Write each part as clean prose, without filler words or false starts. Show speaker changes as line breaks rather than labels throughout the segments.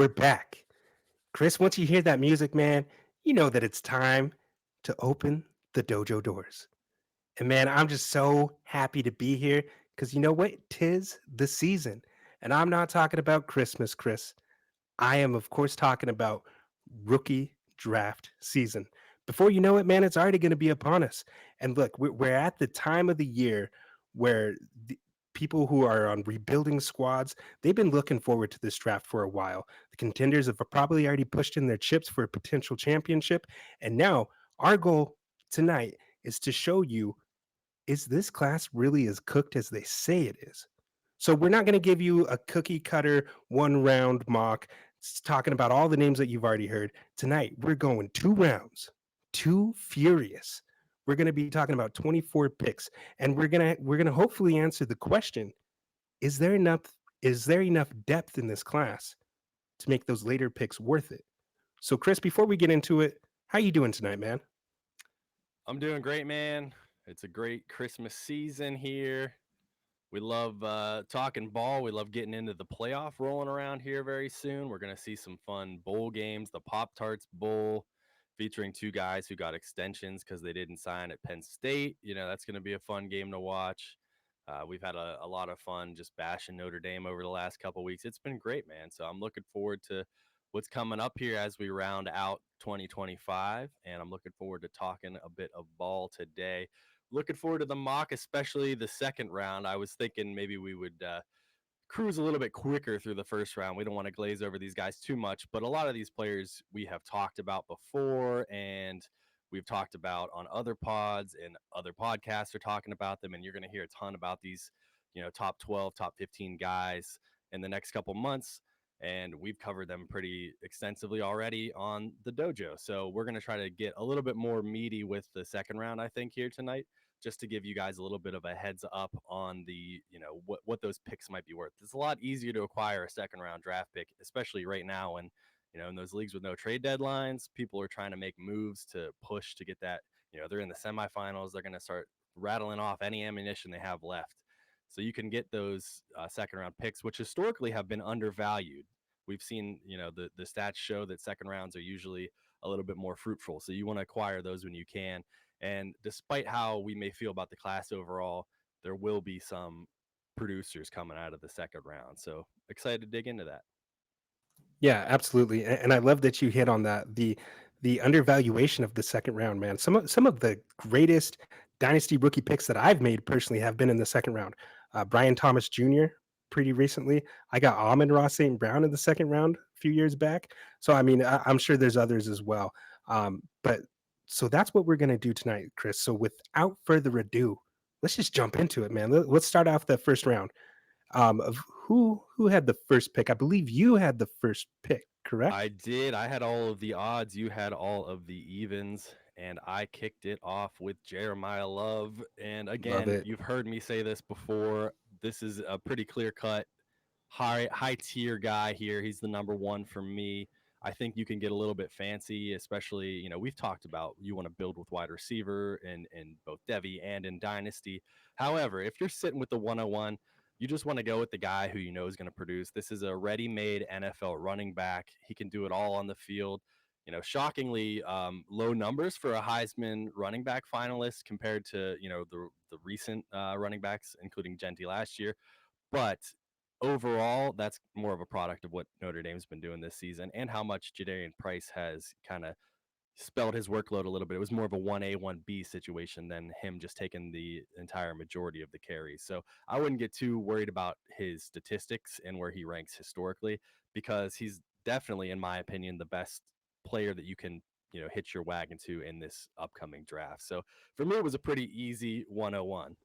we're back. Chris, once you hear that music, man, you know that it's time to open the dojo doors. And man, I'm just so happy to be here because you know what? Tis the season. And I'm not talking about Christmas, Chris. I am, of course, talking about rookie draft season. Before you know it, man, it's already going to be upon us. And look, we're at the time of the year where the people who are on rebuilding squads, they've been looking forward to this draft for a while. The contenders have probably already pushed in their chips for a potential championship. And now our goal tonight is to show you, is this class really as cooked as they say it is? So we're not going to give you a cookie cutter one round mock talking about all the names that you've already heard. Tonight, we're going 2 rounds, two furious. We're going to be talking about 24 picks, and we're going to hopefully answer the question, is there enough depth in this class to make those later picks worth it? So Chris, before we get into it, how you doing tonight, man?
I'm doing great, man. It's a great Christmas season here. We love talking ball. We love getting into the playoff rolling around here very soon. We're going to see some fun bowl games. The Pop Tarts Bowl featuring two guys who got extensions because they didn't sign at Penn State. That's going to be a fun game to watch. We've had a lot of fun just bashing Notre Dame over the last couple weeks. It's been great, man. So I'm looking forward to what's coming up here as we round out 2025. And I'm looking forward to talking a bit of ball today. Looking forward to the mock, especially the second round. I was thinking maybe we would cruise a little bit quicker through the first round. We don't want to glaze over these guys too much, but a lot of these players we have talked about before and we've talked about on other pods, and other podcasts are talking about them, and you're going to hear a ton about these, top 12, top 15 guys in the next couple months. And we've covered them pretty extensively already on the dojo. So we're going to try to get a little bit more meaty with the second round, I think, here tonight, just to give you guys a little bit of a heads up on the, what those picks might be worth. It's a lot easier to acquire a second round draft pick, especially right now when, in those leagues with no trade deadlines, people are trying to make moves to push to get that, they're in the semifinals. They're going to start rattling off any ammunition they have left. So you can get those second round picks, which historically have been undervalued. We've seen, the stats show that second rounds are usually a little bit more fruitful. So you want to acquire those when you can. And despite how we may feel about the class overall, there will be some producers coming out of the second round. So excited to dig into that.
Yeah, absolutely. And I love that you hit on that. The undervaluation of the second round, man. Some of the greatest dynasty rookie picks that I've made personally have been in the second round. Brian Thomas Jr. pretty recently. I got Amon-Ra St. Brown in the second round a few years back. So I mean, I'm sure there's others as well. But so that's what we're gonna do tonight, Chris. So without further ado, let's just jump into it, man. Let's start off the first round. Of who had the first pick? I believe you had the first pick,
I
correct?
did. I had all of the odds. You had all of the evens. And I kicked it off with Jeremiah Love. And
Love
again,
it.
you've heard me say this before. This is a pretty clear cut, high tier guy here. He's the number one for me. I think you can get a little bit fancy, especially, we've talked about you want to build with wide receiver in both Devi and in Dynasty. However, if you're sitting with the 101, you just want to go with the guy who you know is going to produce. This is a ready-made NFL running back. He can do it all on the field. Shockingly low numbers for a Heisman running back finalist compared to the recent running backs, including Genty last year. But overall, that's more of a product of what Notre Dame's been doing this season and how much Jadarian Price has kind of spelled his workload a little bit. It was more of a 1A, 1B situation than him just taking the entire majority of the carries. So I wouldn't get too worried about his statistics and where he ranks historically, because he's definitely, in my opinion, the best player that you can, hitch your wagon to in this upcoming draft. So for me, it was a pretty easy 101.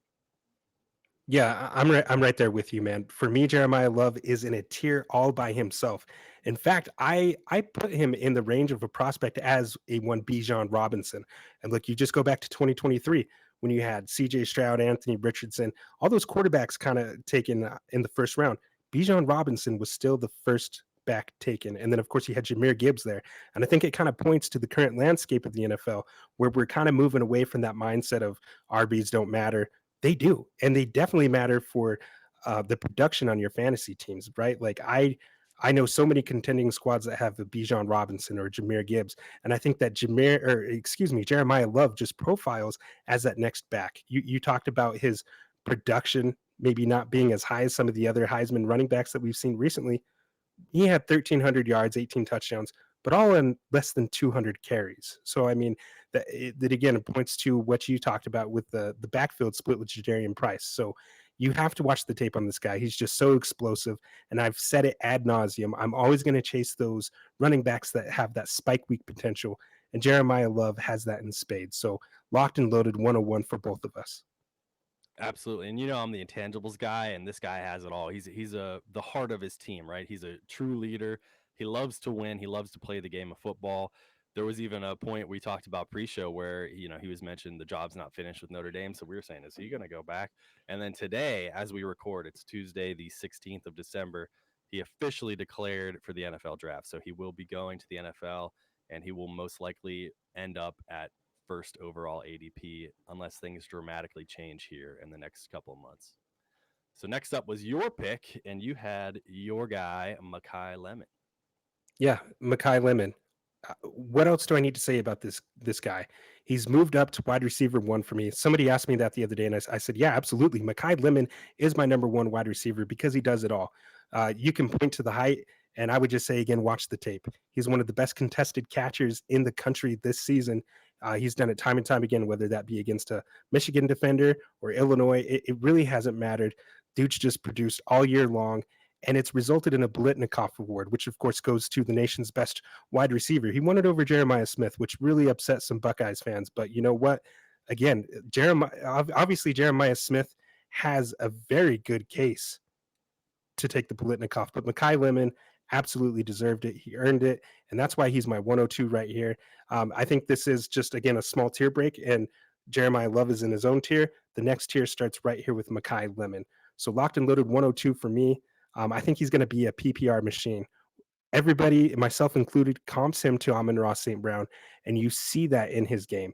Yeah, I'm right there with you, man. For me, Jeremiah Love is in a tier all by himself. In fact, I put him in the range of a prospect as a one Bijan Robinson. And look, you just go back to 2023 when you had C.J. Stroud, Anthony Richardson, all those quarterbacks kind of taken in the first round. Bijan Robinson was still the first back taken, and then of course you had Jahmyr Gibbs there. And I think it kind of points to the current landscape of the NFL, where we're kind of moving away from that mindset of RBs don't matter. They do, and they definitely matter for the production on your fantasy teams, right? Like I know so many contending squads that have the Bijan Robinson or Jameer Gibbs, and I think that Jeremiah Love just profiles as that next back. You talked about his production maybe not being as high as some of the other Heisman running backs that we've seen recently. He had 1,300 yards, 18 touchdowns, but all in less than 200 carries. So I mean, that again points to what you talked about with the backfield split with Jadarian Price. So you have to watch the tape on this guy. He's just so explosive, and I've said it ad nauseum. I'm always going to chase those running backs that have that spike week potential, and Jeremiah Love has that in spades. So locked and loaded 101 for both of us.
Absolutely. And I'm the intangibles guy, and this guy has it all. He's the heart of his team, right? He's a true leader. He loves to win. He loves to play the game of football. There was even a point we talked about pre-show where he was mentioned the job's not finished with Notre Dame. So we were saying, is he going to go back? And then today, as we record, it's Tuesday, the 16th of December. He officially declared for the NFL draft. So he will be going to the NFL, and he will most likely end up at first overall ADP unless things dramatically change here in the next couple of months. So next up was your pick, and you had your guy Makai Lemon.
Yeah, Makai Lemon. What else do I need to say about this guy? He's moved up to wide receiver one for me. Somebody asked me that the other day, and I said, "Yeah, absolutely. Makai Lemon is my number one wide receiver because he does it all." You can point to the height, and I would just say again, watch the tape. He's one of the best contested catchers in the country this season. He's done it time and time again, whether that be against a Michigan defender or Illinois. It really hasn't mattered. Dude's just produced all year long, and it's resulted in a Blitnikoff Award, which of course goes to the nation's best wide receiver. He won it over Jeremiah Smith, which really upset some Buckeyes fans. But you know what? Again, obviously Jeremiah Smith has a very good case to take the Blitnikoff, but Makai Lemon absolutely deserved it. He earned it, and that's why he's my 102 right here. I think this is just again a small tier break, and Jeremiah Love is in his own tier. The next tier starts right here with Makai Lemon. So locked and loaded 102 for me. I think he's going to be a PPR machine. Everybody, myself included, comps him to Amon-Ra St. Brown, and you see that in his game.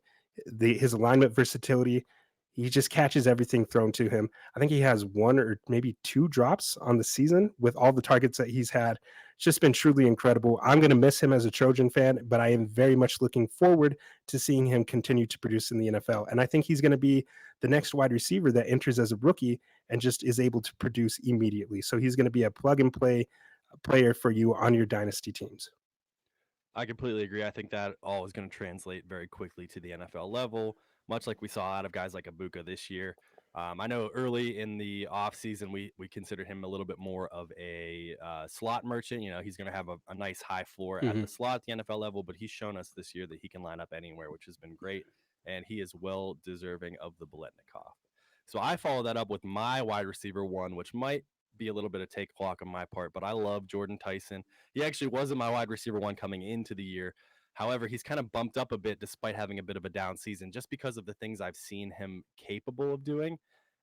His alignment versatility, he just catches everything thrown to him. I think he has one or maybe two drops on the season with all the targets that he's had. It's just been truly incredible. I'm going to miss him as a Trojan fan, but I am very much looking forward to seeing him continue to produce in the NFL. And I think he's going to be the next wide receiver that enters as a rookie and just is able to produce immediately. So he's going to be a plug and play player for you on your dynasty teams.
I completely agree. I think that all is going to translate very quickly to the NFL level, much like we saw out of guys like Abuka this year. I know early in the offseason, we considered him a little bit more of a slot merchant. He's going to have a nice high floor at the slot at the NFL level, but he's shown us this year that he can line up anywhere, which has been great. And he is well deserving of the Biletnikoff. So I follow that up with my wide receiver one, which might be a little bit of take clock on my part, but I love Jordyn Tyson. He actually wasn't my wide receiver one coming into the year. However, he's kind of bumped up a bit despite having a bit of a down season just because of the things I've seen him capable of doing.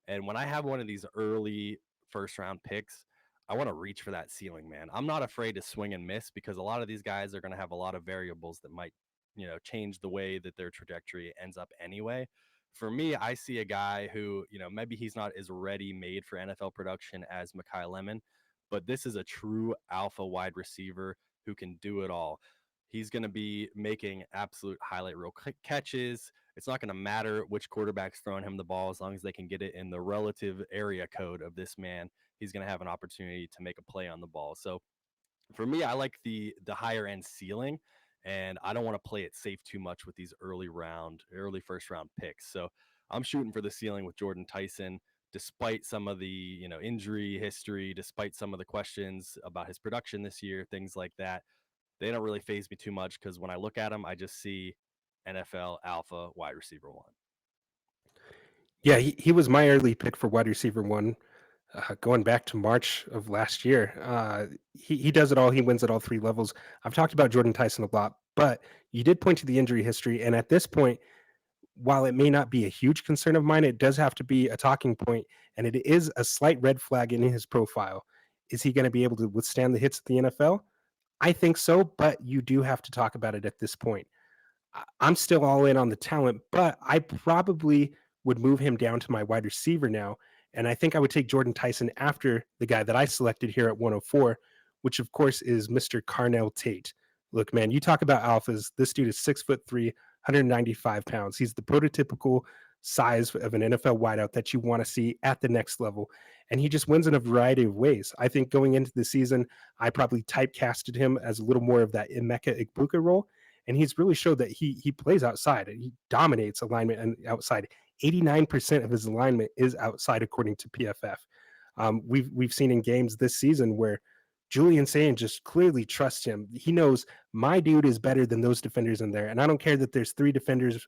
And when I have one of these early first round picks, I want to reach for that ceiling, man. I'm not afraid to swing and miss because a lot of these guys are going to have a lot of variables that might, change the way that their trajectory ends up anyway. For me, I see a guy who, maybe he's not as ready made for NFL production as Makai Lemon, but this is a true alpha wide receiver who can do it all. He's going to be making absolute highlight reel catches. It's not going to matter which quarterback's throwing him the ball as long as they can get it in the relative area code of this man. He's going to have an opportunity to make a play on the ball. So for me, I like the higher end ceiling, and I don't want to play it safe too much with these early first round picks. So I'm shooting for the ceiling with Jordyn Tyson, despite some of the injury history, despite some of the questions about his production this year, things like that. They don't really phase me too much because when I look at him, I just see NFL alpha wide receiver one.
Yeah, he was my early pick for wide receiver one, going back to March of last year. He does it all. He wins at all three levels. I've talked about Jordyn Tyson a lot, but you did point to the injury history, and at this point, while it may not be a huge concern of mine, it does have to be a talking point, and it is a slight red flag in his profile. Is he going to be able to withstand the hits of the NFL? I think so, but you do have to talk about it at this point. I'm still all in on the talent, but I probably would move him down to my wide receiver now. And I think I would take Jordyn Tyson after the guy that I selected here at 104, which of course is Mr. Carnell Tate. Look, man, you talk about alphas. This dude is 6'3", 195 pounds. He's the prototypical size of an NFL wideout that you want to see at the next level. And he just wins in a variety of ways. I think going into the season, I probably typecasted him as a little more of that Emeka Egbuka role. And he's really showed that he plays outside and he dominates alignment and outside. 89% of his alignment is outside, according to PFF. We've seen in games this season where Julian Sand just clearly trusts him. He knows my dude is better than those defenders in there, and I don't care that there's three defenders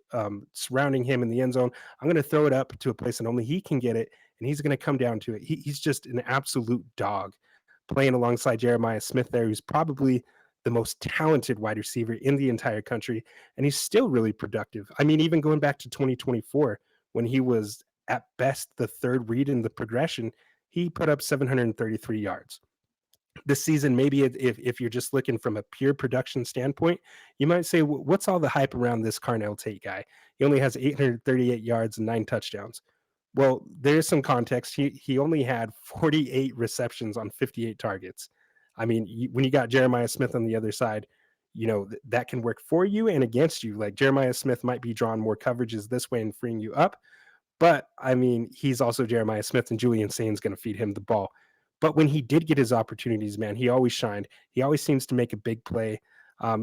surrounding him in the end zone. I'm going to throw it up to a place and only he can get it, and he's going to come down to it. He's just an absolute dog playing alongside Jeremiah Smith there, who's probably the most talented wide receiver in the entire country, and he's still really productive. I mean, even going back to 2024, when he was at best the third read in the progression, he put up 733 yards. This season, maybe if you're just looking from a pure production standpoint, you might say, what's all the hype around this Carnell Tate guy? He only has 838 yards and 9 touchdowns. Well, there's some context. He only had 48 receptions on 58 targets. I mean, when you got Jeremiah Smith on the other side, that can work for you and against you. Like Jeremiah Smith might be drawing more coverages this way and freeing you up. But I mean, he's also Jeremiah Smith, and Julian Sain's going to feed him the ball. But when he did get his opportunities, man, he always shined. He always seems to make a big play.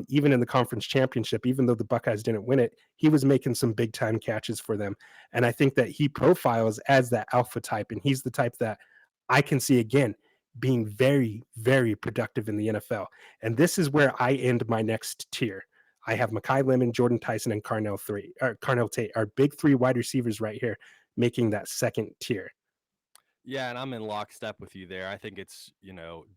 Even in the conference championship, even though the Buckeyes didn't win it, he was making some big time catches for them. And I think that he profiles as that alpha type, and he's the type that I can see again being very, very productive in the NFL. And this is where I end my next tier. I have Makai Lemon, Jordyn, Tyson, and Carnell Tate, our big three wide receivers right here, making that second tier.
Yeah, and I'm in lockstep with you there. I think it's,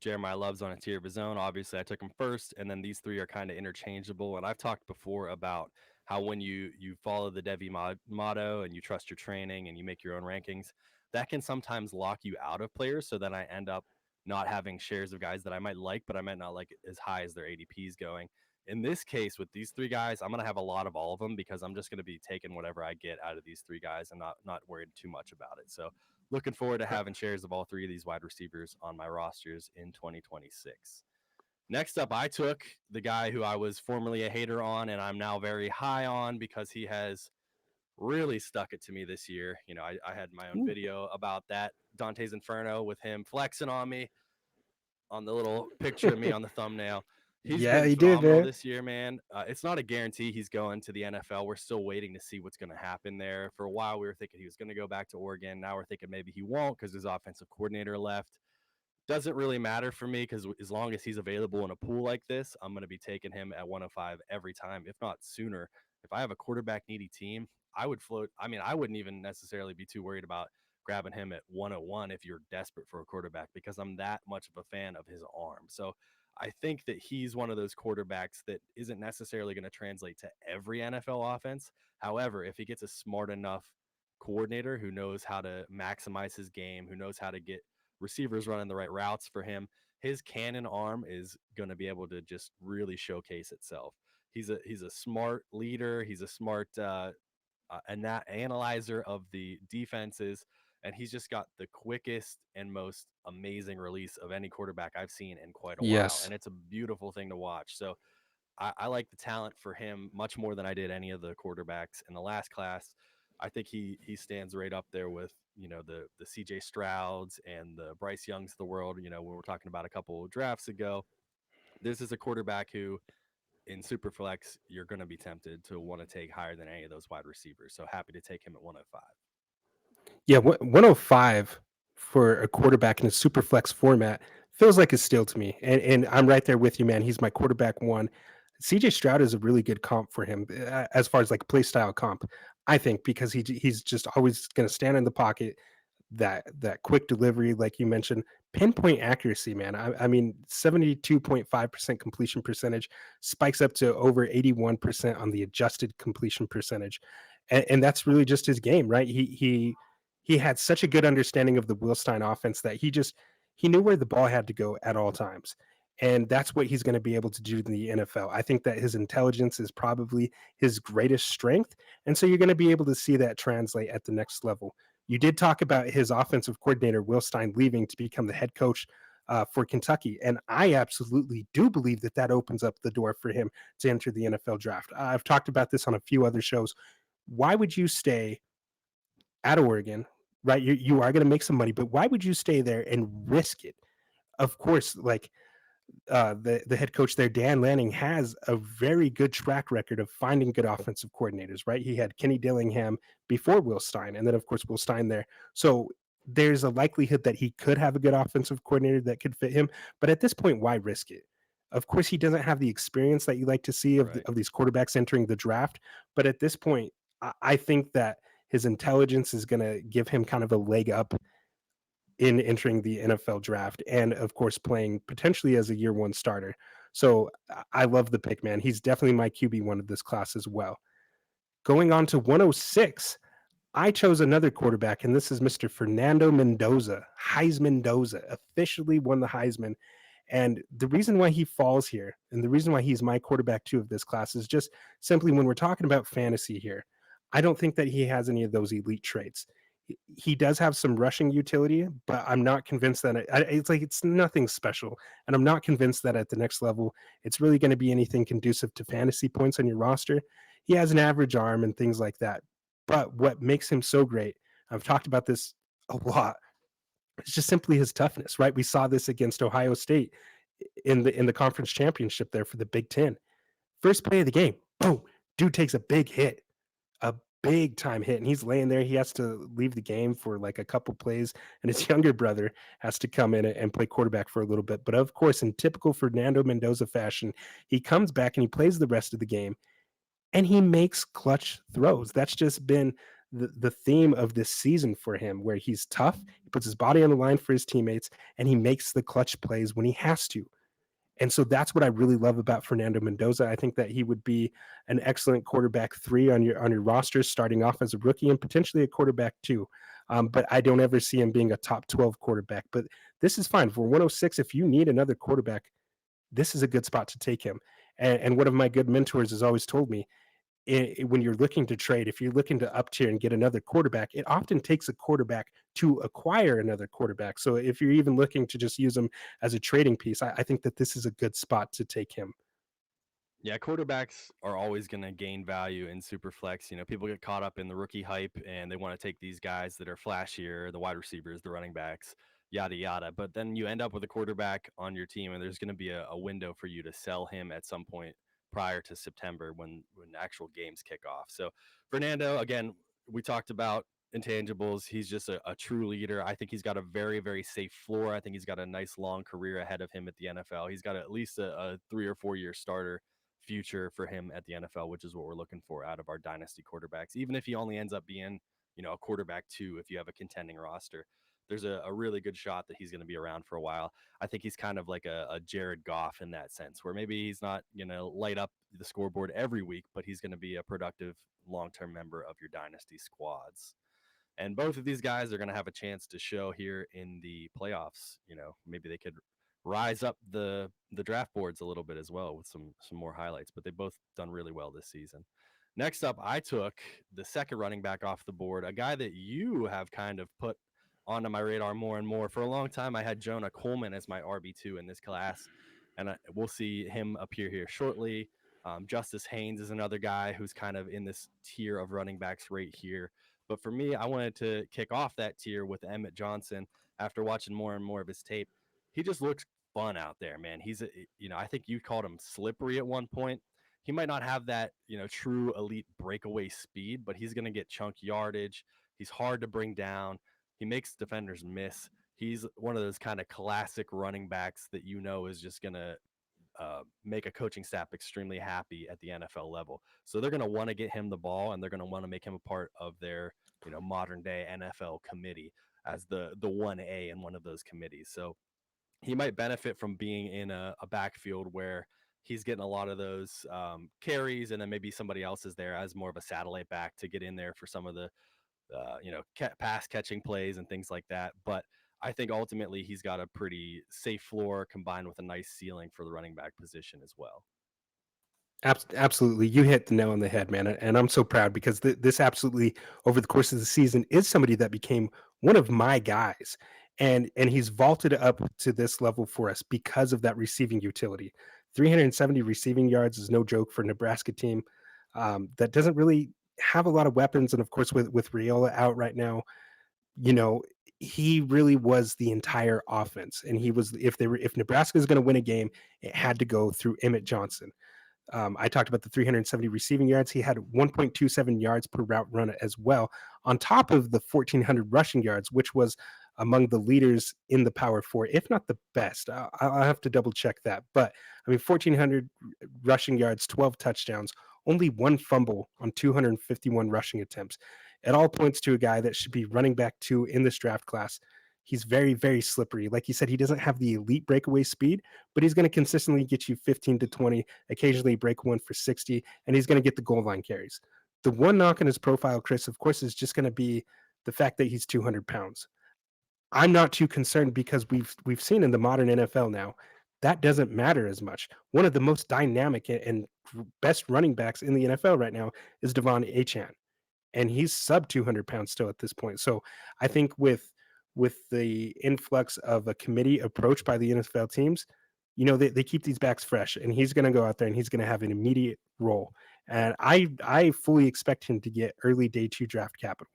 Jeremiah Love's on a tier of his own. Obviously, I took him first, and then these three are kind of interchangeable. And I've talked before about how when you follow the Devi motto and you trust your training and you make your own rankings, that can sometimes lock you out of players. So then I end up not having shares of guys that I might like, but I might not like as high as their ADPs going. In this case, with these three guys, I'm gonna have a lot of all of them because I'm just gonna be taking whatever I get out of these three guys and not worried too much about it. So looking forward to having shares of all three of these wide receivers on my rosters in 2026. Next up, I took the guy who I was formerly a hater on and I'm now very high on because he has really stuck it to me this year. I had my own
Ooh.
video about that Dante's Inferno with him flexing on me on the little picture of me on the thumbnail. He's
Yeah,
been
he did,
phenomenal
man.
this year, man. It's not a guarantee he's going to the NFL. We're still waiting to see what's going to happen there. For a while, we were thinking he was going to go back to Oregon. Now we're thinking maybe he won't because his offensive coordinator left. Doesn't really matter for me because as long as he's available in a pool like this, I'm going to be taking him at 105 every time, if not sooner. If I have a quarterback needy team, I would float. I mean, I wouldn't even necessarily be too worried about grabbing him at 101 if you're desperate for a quarterback because I'm that much of a fan of his arm. So I think that he's one of those quarterbacks that isn't necessarily going to translate to every NFL offense. However, if he gets a smart enough coordinator who knows how to maximize his game, who knows how to get receivers running the right routes for him, his cannon arm is going to be able to just really showcase itself. He's a smart leader. He's a smart analyzer of the defenses, and he's just got the quickest and most amazing release of any quarterback I've seen in quite a while,
Yes.
and it's a beautiful thing to watch. So I like the talent for him much more than I did any of the quarterbacks in the last class. I think he stands right up there with the CJ Strouds and the Bryce Youngs of the world. When we're talking about a couple of drafts ago, this is a quarterback who in Superflex you're going to be tempted to want to take higher than any of those wide receivers. So happy to take him at 105.
Yeah, 105 for a quarterback in a super flex format feels like a steal to me. And I'm right there with you, man. He's my quarterback one. CJ Stroud is a really good comp for him as far as like play style comp, I think, because he's just always going to stand in the pocket, that quick delivery, like you mentioned, pinpoint accuracy, man. I mean, 72.5% completion percentage spikes up to over 81% on the adjusted completion percentage. And that's really just his game, right? He had such a good understanding of the Wilstein offense that he knew where the ball had to go at all times. And that's what he's going to be able to do in the NFL. I think that his intelligence is probably his greatest strength. And so you're going to be able to see that translate at the next level. You did talk about his offensive coordinator, Will Stein, leaving to become the head coach for Kentucky. And I absolutely do believe that that opens up the door for him to enter the NFL draft. I've talked about this on a few other shows. Why would you stay at Oregon? Right, you are going to make some money, but why would you stay there and risk it? Of course, like the head coach there, Dan Lanning, has a very good track record of finding good offensive coordinators. Right, he had Kenny Dillingham before Will Stein, and then of course Will Stein there. So there's a likelihood that he could have a good offensive coordinator that could fit him. But at this point, why risk it? Of course, he doesn't have the experience that you like to see
Right.
of these quarterbacks entering the draft. But at this point, I think that his intelligence is going to give him kind of a leg up in entering the NFL draft and of course playing potentially as a year one starter. So I love the pick, man. He's definitely my QB1 of this class as well. Going on to 106, I chose another quarterback, and this is Mr. Fernando Mendoza. Heisman Mendoza officially won the Heisman. And the reason why he falls here, and the reason why he's my quarterback two of this class, is just simply when we're talking about fantasy here, I don't think that he has any of those elite traits. He does have some rushing utility, but I'm not convinced that it's like it's nothing special. And I'm not convinced that at the next level, it's really going to be anything conducive to fantasy points on your roster. He has an average arm and things like that. But what makes him so great, I've talked about this a lot, it's just simply his toughness, right? We saw this against Ohio State in the conference championship there for the Big Ten. First play of the game, boom, dude takes a big time hit, and he's laying there. He has to leave the game for like a couple plays, and his younger brother has to come in and play quarterback for a little bit. But of course, in typical Fernando Mendoza fashion, he comes back and he plays the rest of the game and he makes clutch throws. That's just been the theme of this season for him, where he's tough, he puts his body on the line for his teammates, and he makes the clutch plays when he has to. And so that's what I really love about Fernando Mendoza. I think that he would be an excellent quarterback three on your roster, starting off as a rookie and potentially a quarterback two. But I don't ever see him being a top 12 quarterback. But this is fine for 106. If you need another quarterback, this is a good spot to take him. And one of my good mentors has always told me, when you're looking to trade, if you're looking to up tier and get another quarterback, it often takes a quarterback to acquire another quarterback. So if you're even looking to just use him as a trading piece, I think that this is a good spot to take him.
Yeah, quarterbacks are always going to gain value in Superflex. You know, people get caught up in the rookie hype and they want to take these guys that are flashier, the wide receivers, the running backs, yada, yada. But then you end up with a quarterback on your team and there's going to be a window for you to sell him at some point prior to September when actual games kick off. So, Fernando, again, we talked about intangibles. He's just a true leader. I think he's got a very, very safe floor. I think he's got a nice long career ahead of him at the NFL. He's got at least a 3 or 4 year starter future for him at the NFL, which is what we're looking for out of our dynasty quarterbacks. Even if he only ends up being, a quarterback two, if you have a contending roster, there's a really good shot that he's going to be around for a while. I think he's kind of like a Jared Goff in that sense, where maybe he's not going to light up the scoreboard every week, but he's going to be a productive long-term member of your dynasty squads. And both of these guys are going to have a chance to show here in the playoffs. Maybe they could rise up the draft boards a little bit as well with some more highlights. But they both done really well this season. Next up, I took the second running back off the board, a guy that you have kind of put onto my radar more and more. For a long time, I had Jonah Coleman as my RB2 in this class, and we'll see him appear here shortly. Justice Haynes is another guy who's kind of in this tier of running backs right here. But for me, I wanted to kick off that tier with Emmett Johnson after watching more and more of his tape. He just looks fun out there, man. I think you called him slippery at one point. He might not have that, true elite breakaway speed, but he's going to get chunk yardage. He's hard to bring down. He makes defenders miss. He's one of those kind of classic running backs that is just going to make a coaching staff extremely happy at the NFL level. So they're going to want to get him the ball, and they're going to want to make him a part of their, modern day NFL committee as the 1A in one of those committees. So he might benefit from being in a backfield where he's getting a lot of those carries, and then maybe somebody else is there as more of a satellite back to get in there for some of the pass catching plays and things like that. But I think ultimately he's got a pretty safe floor combined with a nice ceiling for the running back position as well.
Absolutely, you hit the nail on the head, man, and I'm so proud because this absolutely over the course of the season is somebody that became one of my guys. and he's vaulted up to this level for us because of that receiving utility. 370 receiving yards is no joke for a Nebraska team that doesn't really have a lot of weapons, and of course with Raiola out right now, you know, he really was the entire offense, and he was if Nebraska is going to win a game, it had to go through Emmett Johnson. I talked about the 370 receiving yards. He had 1.27 yards per route run as well, on top of the 1,400 rushing yards, which was among the leaders in the Power Four, if not the best. I'll have to double check that. But I mean, 1,400 rushing yards, 12 touchdowns, only one fumble on 251 rushing attempts. It all points to a guy that should be running back two in this draft class. He's very, very slippery. Like you said, he doesn't have the elite breakaway speed, but he's going to consistently get you 15 to 20, occasionally break one for 60, and he's going to get the goal line carries. The one knock on his profile, Chris, of course, is just going to be the fact that he's 200 pounds. I'm not too concerned because we've seen in the modern NFL now that doesn't matter as much. One of the most dynamic and best running backs in the NFL right now is Devon Achane, and he's sub 200 pounds still at this point. So I think with the influx of a committee approach by the NFL teams, they keep these backs fresh, and he's going to go out there and he's going to have an immediate role. And I fully expect him to get early day two draft capital.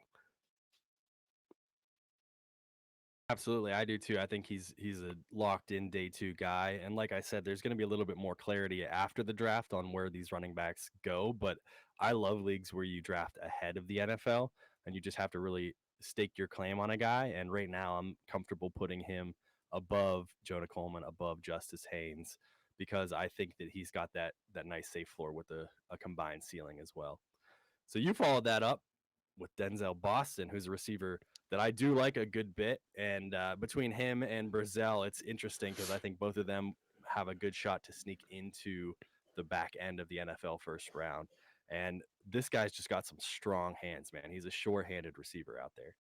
Absolutely, I do too. I think he's a locked in day two guy, and like I said, there's going to be a little bit more clarity after the draft on where these running backs go. But I love leagues where you draft ahead of the NFL, and you just have to really stake your claim on a guy. And right now, I'm comfortable putting him above Jonah Coleman, above Justice Haynes, because I think that he's got that nice safe floor with a combined ceiling as well. So you followed that up with Denzel Boston, who's a receiver that I do like a good bit. And between him and Brazzell, it's interesting because I think both of them have a good shot to sneak into the back end of the NFL first round. And this guy's just got some strong hands, man. He's a sure-handed receiver out there.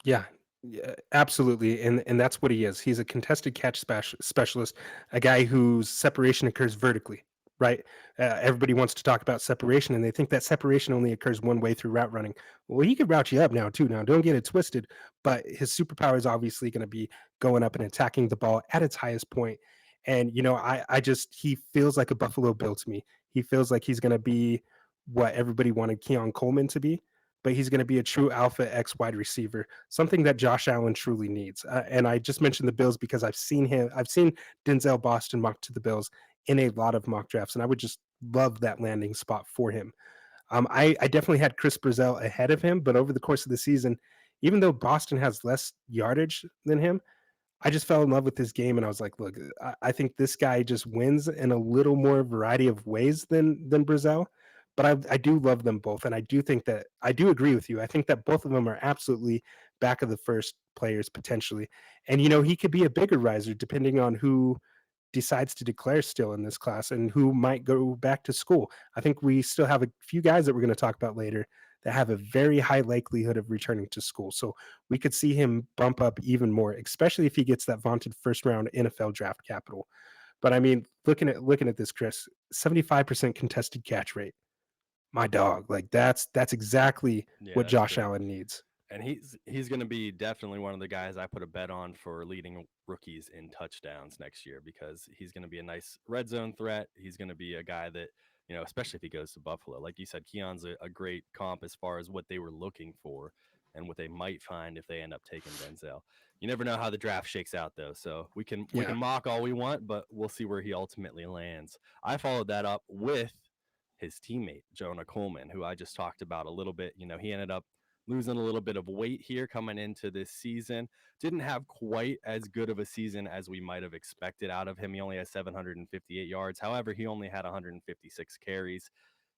Yeah, yeah, absolutely, and that's what he is. He's a contested catch specialist, a guy whose separation occurs vertically, right? Everybody wants to talk about separation, and they think that separation only occurs one way through route running. Well, he could route you up now too. Now, don't get it twisted, but his superpower is obviously going to be going up and attacking the ball at its highest point. And I just he feels like a Buffalo Bill to me. He feels like he's going to be what everybody wanted Keon Coleman to be, but he's going to be a true alpha X wide receiver, something that Josh Allen truly needs. And I just mentioned the Bills because I've seen Denzel Boston mock to the Bills in a lot of mock drafts, and I would just love that landing spot for him. I definitely had Chris Brazzell ahead of him, but over the course of the season, even though Boston has less yardage than him, I just fell in love with this game, and I was like, look, I think this guy just wins in a little more variety of ways than Brazzell. But I do love them both, and I do think that I do agree with you. I think that both of them are absolutely back of the first players potentially, and he could be a bigger riser depending on who decides to declare still in this class and who might go back to school. I think we still have a few guys that we're going to talk about later that have a very high likelihood of returning to school. So we could see him bump up even more, especially if he gets that vaunted first round NFL draft capital. But I mean, looking at this, Chris, 75% contested catch rate. My dog, like that's exactly
Yeah,
what
that's
Josh
great.
Allen needs.
And he's going to be definitely one of the guys I put a bet on for leading rookies in touchdowns next year because he's going to be a nice red zone threat. He's going to be a guy that, especially if he goes to Buffalo. Like you said, Keon's a great comp as far as what they were looking for and what they might find if they end up taking Denzel. You never know how the draft shakes out though. So we can
Yeah.
mock all we want, but we'll see where he ultimately lands. I followed that up with his teammate, Jonah Coleman, who I just talked about a little bit. He ended up losing a little bit of weight here coming into this season. Didn't have quite as good of a season as we might have expected out of him. He only has 758 yards. However, he only had 156 carries.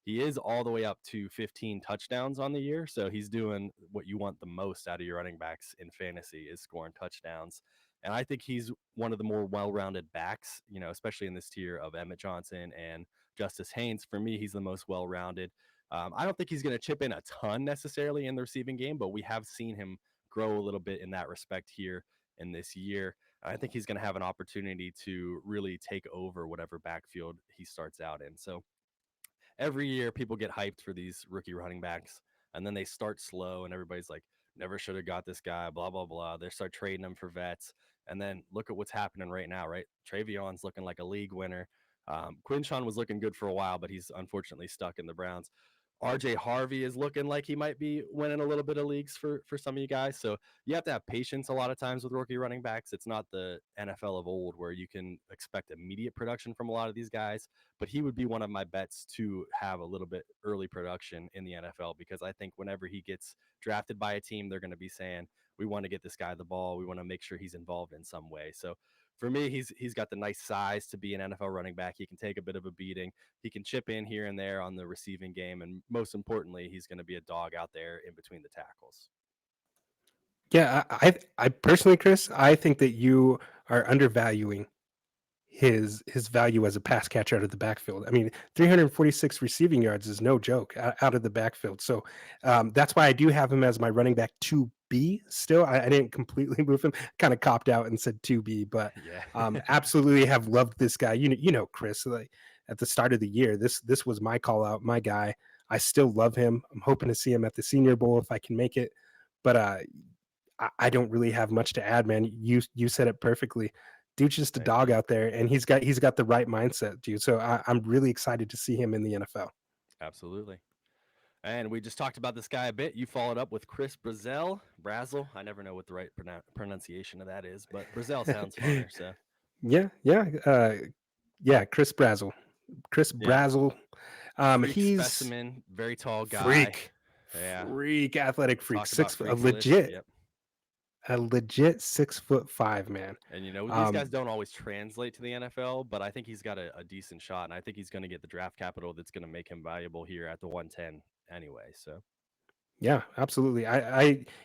He is all the way up to 15 touchdowns on the year. So he's doing what you want the most out of your running backs in fantasy is scoring touchdowns. And I think he's one of the more well-rounded backs, especially in this tier of Emmett Johnson and Justice Haynes. For me, he's the most well-rounded. I don't think he's going to chip in a ton necessarily in the receiving game, but we have seen him grow a little bit in that respect here in this year. I think he's going to have an opportunity to really take over whatever backfield he starts out in. So every year, people get hyped for these rookie running backs, and then they start slow, and everybody's like never should have got this guy, blah, blah, blah. They start trading him for vets. And then look at what's happening right now, right? Travion's looking like a league winner. Quinshawn was looking good for a while, but he's unfortunately stuck in the Browns. RJ Harvey is looking like he might be winning a little bit of leagues for some of you guys. So you have to have patience a lot of times with rookie running backs. It's not the NFL of old where you can expect immediate production from a lot of these guys, but he would be one of my bets to have a little bit early production in the NFL because I think whenever he gets drafted by a team, they're going to be saying, we want to get this guy the ball. We want to make sure he's involved in some way. So for me, he's got the nice size to be an NFL running back. He can take a bit of a beating. He can chip in here and there on the receiving game, and most importantly, he's going to be a dog out there in between the tackles.
Yeah, I personally, Chris, I think that you are undervaluing his value as a pass catcher out of the backfield. I mean, 346 receiving yards is no joke out of the backfield. So that's why I do have him as my running back 2B still. I didn't completely move him, kind of copped out and said 2B, but
Yeah.
absolutely have loved this guy. Chris, like at the start of the year, this was my call out, my guy. I still love him. I'm hoping to see him at the Senior Bowl if I can make it. But I don't really have much to add, man. You said it perfectly. Dude's just a
Thank
dog
you.
out there, and he's got the right mindset, dude. So I'm really excited to see him in the NFL.
Absolutely. And we just talked about this guy a bit. You followed up with Chris Brazzell. I never know what the right pronunciation of that is, but Brazzell sounds funner. So
Yeah, yeah, yeah. Chris
yeah,
Brazzell.
freak
He's
specimen, very tall guy.
freak,
Yeah,
athletic freak,
talk about
a
freakish. Yep.
legit 6'5" man.
And these guys
Um,
don't always translate to the NFL, but I think he's got a decent shot, and I think he's going to get the draft capital that's going to make him valuable here at the 110 anyway. So
Yeah, absolutely.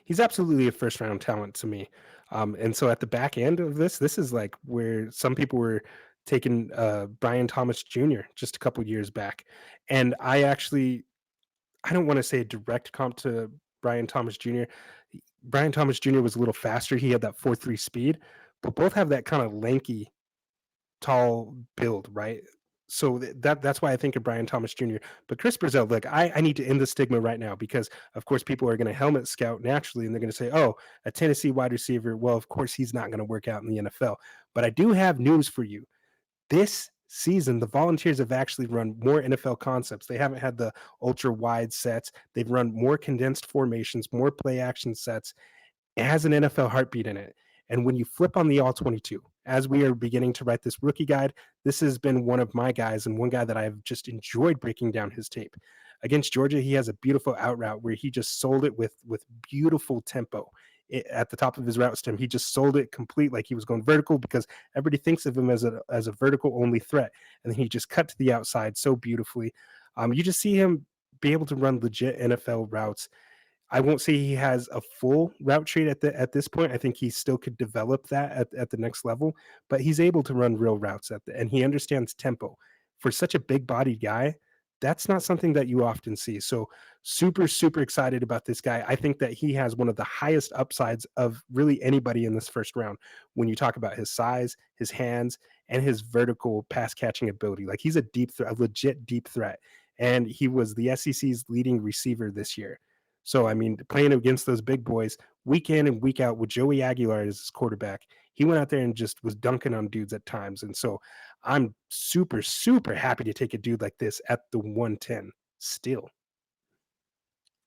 He's absolutely a first round talent to me. And so at the back end of this is like where some people were taking Brian Thomas Jr. just a couple years back. And I don't want to say a direct comp to Brian Thomas Jr. Brian Thomas Jr. was a little faster. He had that 4.3 speed, but both have that kind of lanky tall build, right? So that's why I think of Brian Thomas Jr. But Chris Brazzell, look, I need to end the stigma right now because of course people are going to helmet scout naturally and they're going to say, oh, a Tennessee wide receiver. Well, of course he's not going to work out in the NFL. But I do have news for you. This season, the Volunteers have actually run more NFL concepts. They haven't had the ultra wide sets. They've run more condensed formations, more play action sets. It has an NFL heartbeat in it. And when you flip on the all 22, as we are beginning to write this rookie guide, this has been one of my guys and one guy that I've just enjoyed breaking down his tape. Against Georgia, he has a beautiful out route where he just sold it with beautiful tempo. At the top of his route stem, he just sold it complete like he was going vertical because everybody thinks of him as a vertical only threat, and then he just cut to the outside so beautifully. You just see him be able to run legit NFL routes. I won't say he has a full route tree at this point. I think he still could develop that at the next level, but he's able to run real routes and he understands tempo. For such a big bodied guy, that's not something that you often see. So super, super excited about this guy. I think that he has one of the highest upsides of really anybody in this first round when you talk about his size, his hands, and his vertical pass catching ability. Like he's a deep threat, a legit deep threat. And he was the SEC's leading receiver this year. So, I mean, playing against those big boys week in and week out with Joey Aguilar as his quarterback, he went out there and just was dunking on dudes at times. And so I'm super, super happy to take a dude like this at the 110 still.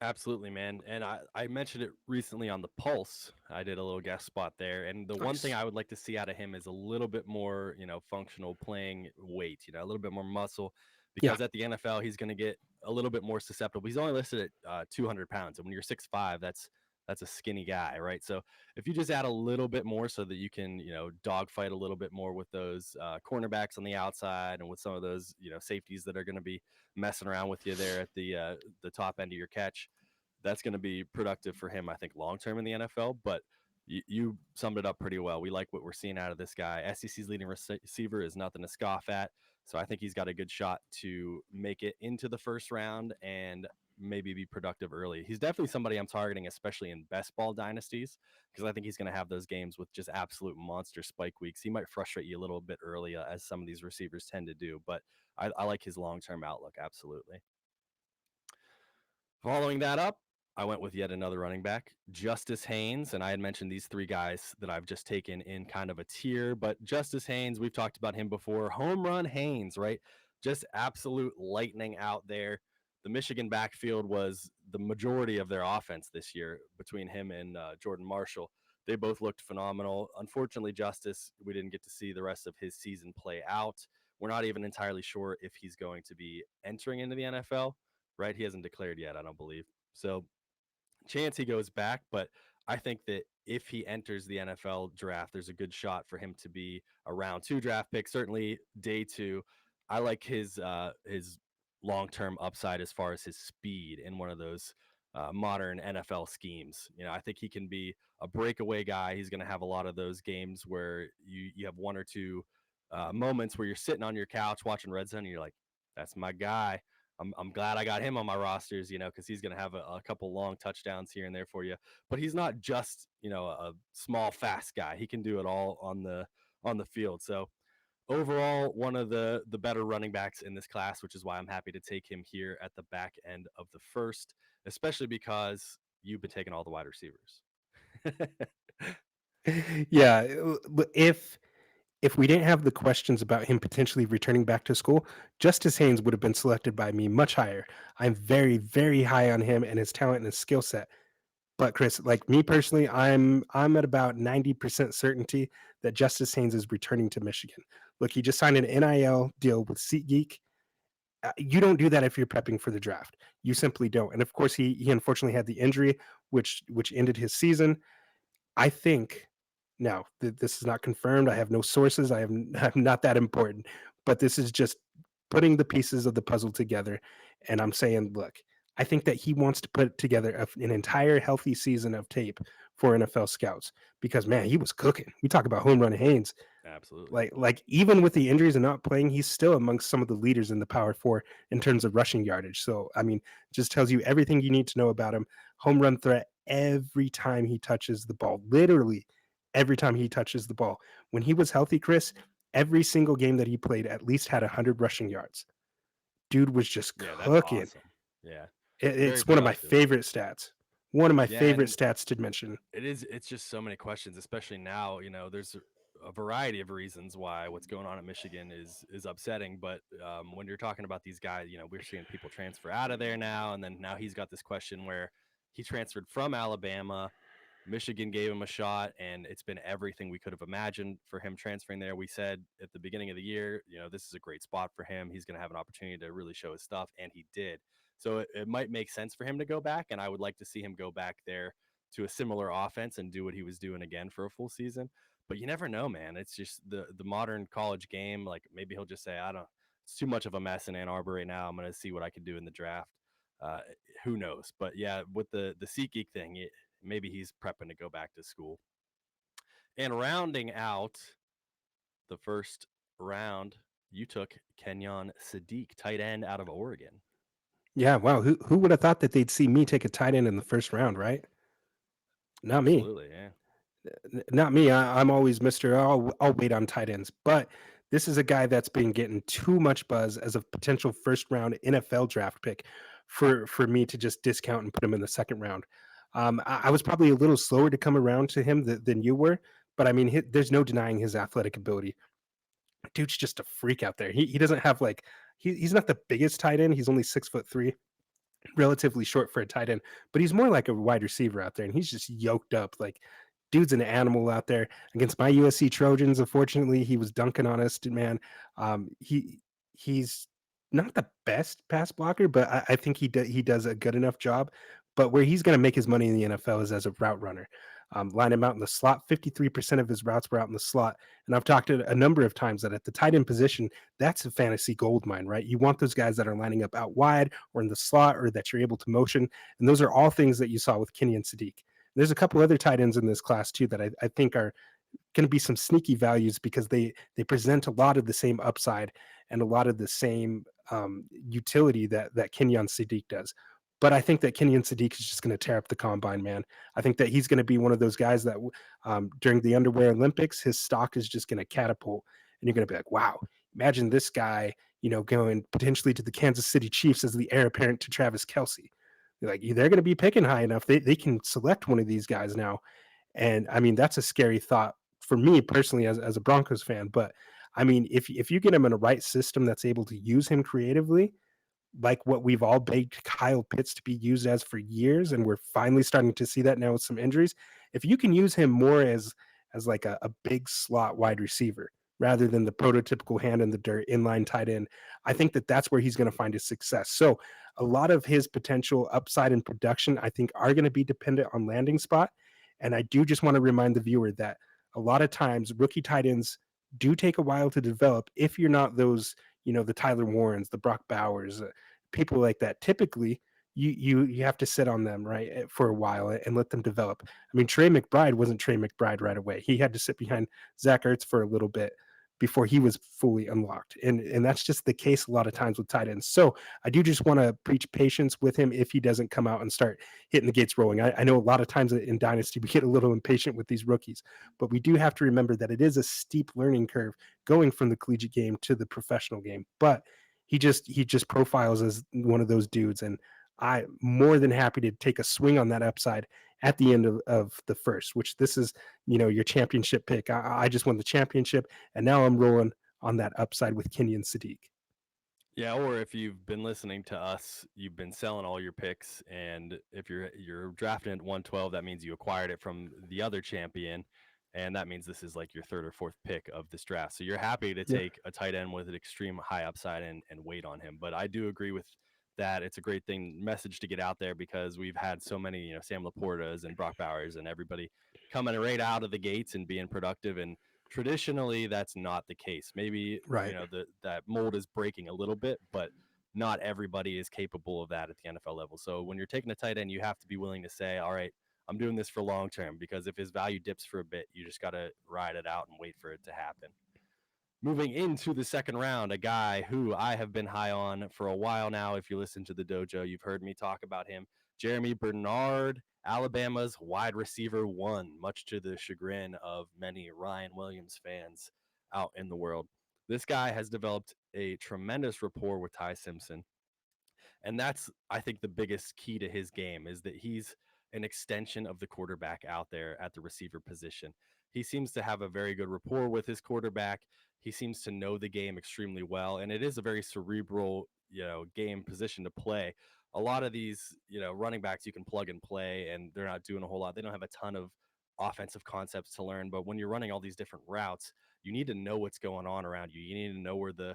absolutely, man. And I mentioned it recently on the Pulse. I did a little guest spot there. And the one thing
Nice.
I would like to see out of him is a little bit more, functional playing weight, a little bit more muscle.
Yeah.
Because at the NFL, he's going to get a little bit more susceptible. He's only listed at 200 pounds. And when you're 6'5", that's a skinny guy, right? So if you just add a little bit more so that you can, dogfight a little bit more with those cornerbacks on the outside and with some of those, safeties that are going to be messing around with you there at the top end of your catch, that's going to be productive for him, I think, long term in the NFL. But you summed it up pretty well. We like what we're seeing out of this guy. SEC's leading receiver is nothing to scoff at. So I think he's got a good shot to make it into the first round and maybe be productive early. He's definitely somebody I'm targeting, especially in best ball dynasties, because I think he's going to have those games with just absolute monster spike weeks. He might frustrate you a little bit early, as some of these receivers tend to do, but I like his long term outlook. Absolutely. Following that up, I went with yet another running back, Justice Haynes, and I had mentioned these three guys that I've just taken in kind of a tier. But Justice Haynes, we've talked about him before. Home run Haynes, right? Just absolute lightning out there. The Michigan backfield was the majority of their offense this year between him and Jordan Marshall. They both looked phenomenal. Unfortunately, Justice, we didn't get to see the rest of his season play out. We're not even entirely sure if he's going to be entering into the NFL, right? He hasn't declared yet, I don't believe. So chance he goes back, but I think that if he enters the NFL draft, there's a good shot for him to be a round two draft pick. Certainly day two. I like his long term upside as far as his speed in one of those modern NFL schemes. You know, I think he can be a breakaway guy. He's going to have a lot of those games where you have one or two moments where you're sitting on your couch watching Red Zone and you're like, that's my guy. I'm glad I got him on my rosters, you know, because he's going to have a couple long touchdowns here and there for you. But he's not just, you know, a small fast guy. He can do it all on the field. So overall, one of the better running backs in this class, which is why I'm happy to take him here at the back end of the first, especially because you've been taking all the wide receivers.
Yeah, but if we didn't have the questions about him potentially returning back to school, Justice Haynes would have been selected by me much higher. I'm very, very high on him and his talent and his skill set. But Chris, like me personally, I'm at about 90% certainty that Justice Haynes is returning to Michigan. Look, he just signed an NIL deal with SeatGeek. You don't do that if you're prepping for the draft. You simply don't. And of course, he unfortunately had the injury, which ended his season. I think now this is not confirmed. I have no sources. I'm not that important, but this is just putting the pieces of the puzzle together. And I'm saying, look, I think that he wants to put together an entire healthy season of tape for NFL scouts because man, he was cooking. We talk about home run Haynes.
Absolutely.
Like even with the injuries and not playing, he's still amongst some of the leaders in the Power Four in terms of rushing yardage. So I mean, just tells you everything you need to know about him. Home run threat every time he touches the ball. Literally every time he touches the ball. When he was healthy, Chris, every single game that he played at least had 100 rushing yards. Dude was just
Yeah, that's
cooking.
awesome. Yeah. Very
It's one of my
productive.
favorite stats. One of my
Yeah,
favorite
and
stats to mention.
it's just so many questions, especially now. You know, there's a variety of reasons why what's going on at Michigan is upsetting. But when you're talking about these guys, you know, we're seeing people transfer out of there now, and then now he's got this question where he transferred from Alabama. Michigan gave him a shot, and it's been everything we could have imagined for him transferring there. We said at the beginning of the year, you know, this is a great spot for him. He's going to have an opportunity to really show his stuff, and he did. So it might make sense for him to go back, and I would like to see him go back there to a similar offense and do what he was doing again for a full season. But you never know, man. It's just the modern college game. Like maybe he'll just say, I don't. It's too much of a mess in Ann Arbor right now. I'm going to see what I can do in the draft. Uh, who knows? But yeah, with the SeatGeek thing, maybe he's prepping to go back to school. And rounding out the first round, you took Kenyon Sadiq, tight end out of Oregon.
Yeah, wow. Who would have thought that they'd see me take a tight end in the first round, right? Not me.
Absolutely, yeah.
Not me. I'm always Mr. I'll wait on tight ends. But this is a guy that's been getting too much buzz as a potential first round NFL draft pick for me to just discount and put him in the second round. I was probably a little slower to come around to him than you were, but I mean, there's no denying his athletic ability. Dude's just a freak out there. He doesn't have like he's not the biggest tight end. He's only 6'3", relatively short for a tight end, but he's more like a wide receiver out there, and he's just yoked up. Like, dude's an animal out there against my USC Trojans. Unfortunately, he was dunking on us, man. He's not the best pass blocker, but I think he does a good enough job. But where he's going to make his money in the NFL is as a route runner. Line him out in the slot. 53% of his routes were out in the slot. And I've talked a number of times that at the tight end position, that's a fantasy gold mine, right? You want those guys that are lining up out wide or in the slot or that you're able to motion. And those are all things that you saw with Kenyon Sadiq. There's a couple other tight ends in this class too that I think are going to be some sneaky values because they present a lot of the same upside and a lot of the same utility that Kenyon Sadiq does. But I think that Kenyon Sadiq is just going to tear up the combine, man. I think that he's going to be one of those guys that during the underwear Olympics, his stock is just going to catapult, and you're going to be like, wow, imagine this guy, going potentially to the Kansas City Chiefs as the heir apparent to Travis Kelce. Like they're going to be picking high enough. They can select one of these guys now. And I mean, that's a scary thought for me personally as a Broncos fan. But I mean, if you get him in a right system that's able to use him creatively, like what we've all begged Kyle Pitts to be used as for years, and we're finally starting to see that now with some injuries. If you can use him more as like a big slot wide receiver rather than the prototypical hand in the dirt inline tight end, I think that that's where he's going to find his success. So a lot of his potential upside and production, I think, are going to be dependent on landing spot. And I do just want to remind the viewer that a lot of times rookie tight ends do take a while to develop if you're not those, the Tyler Warrens, the Brock Bowers, people like that. Typically, you have to sit on them right for a while and let them develop. I mean, Trey McBride wasn't Trey McBride right away. He had to sit behind Zach Ertz for a little bit before he was fully unlocked, and that's just the case a lot of times with tight ends. So I do just want to preach patience with him if he doesn't come out and start hitting the gates rolling. I know a lot of times in Dynasty we get a little impatient with these rookies, but we do have to remember that it is a steep learning curve going from the collegiate game to the professional game. But he just profiles as one of those dudes, and I'm more than happy to take a swing on that upside at the end of the first, which this is, your championship pick. I just won the championship, and now I'm rolling on that upside with Kenyon Sadiq.
Yeah, or if you've been listening to us, you've been selling all your picks, and if you're drafting at 112, that means you acquired it from the other champion, and that means this is like your third or fourth pick of this draft. So you're happy to
Yeah,
take a tight end with an extreme high upside and wait on him. But I do agree with that. It's a great message to get out there because we've had so many, Sam Laportas and Brock Bowers and everybody coming right out of the gates and being productive, and traditionally that's not the case. Maybe
right.
that mold is breaking a little bit, but not everybody is capable of that at the NFL level. So when you're taking a tight end, you have to be willing to say, all right, I'm doing this for long term, because if his value dips for a bit, you just got to ride it out and wait for it to happen. Moving into the second round, a guy who I have been high on for a while now. If you listen to the Dojo, you've heard me talk about him. Jeremy Bernard, Alabama's wide receiver one, much to the chagrin of many Ryan Williams fans out in the world. This guy has developed a tremendous rapport with Ty Simpson. And that's, I think, the biggest key to his game is that he's an extension of the quarterback out there at the receiver position. He seems to have a very good rapport with his quarterback. He seems to know the game extremely well, and it is a very cerebral, game position to play. A lot of these, running backs you can plug and play, and they're not doing a whole lot. They don't have a ton of offensive concepts to learn, but when you're running all these different routes, you need to know what's going on around you. You need to know where the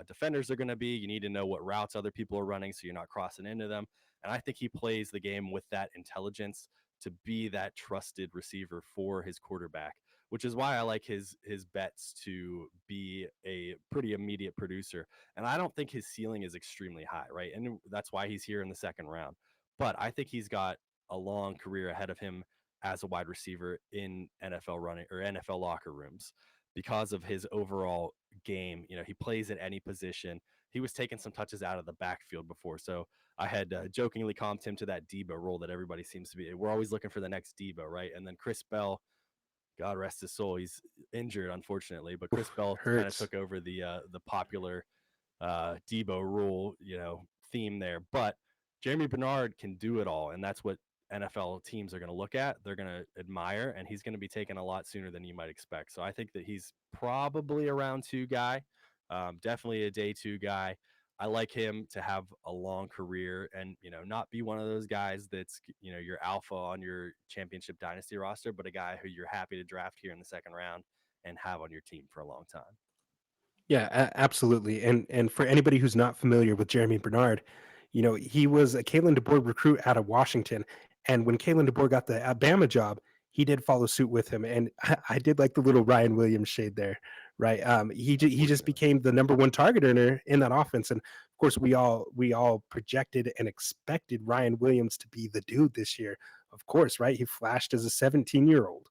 defenders are going to be. You need to know what routes other people are running so you're not crossing into them. And I think he plays the game with that intelligence to be that trusted receiver for his quarterback, which is why I like his bets to be a pretty immediate producer. And I don't think his ceiling is extremely high, right? And that's why he's here in the second round. But I think he's got a long career ahead of him as a wide receiver in NFL running or NFL locker rooms because of his overall game. He plays at any position. He was taking some touches out of the backfield before. So I had jokingly comped him to that Debo role that everybody seems to be. We're always looking for the next Debo, right? And then Chris Bell, God rest his soul, he's injured, unfortunately. But Chris
Oof,
Bell kind of
hurts.
took over the popular Debo rule, theme there. But Jeremy Bernard can do it all, and that's what NFL teams are going to look at. They're going to admire, and he's going to be taken a lot sooner than you might expect. So I think that he's probably a round two guy, definitely a day two guy. I like him to have a long career and not be one of those guys that's your alpha on your championship dynasty roster, but a guy who you're happy to draft here in the second round and have on your team for a long time.
Yeah, absolutely. And for anybody who's not familiar with Jeremy Bernard, he was a Kalen DeBoer recruit out of Washington. And when Kalen DeBoer got the Alabama job, he did follow suit with him. And I did like the little Ryan Williams shade there, right? He just
Unfortunately.
became the number one target earner in that offense. And of course, we all projected and expected Ryan Williams to be the dude this year. Of course, right? He flashed as a 17-year-old.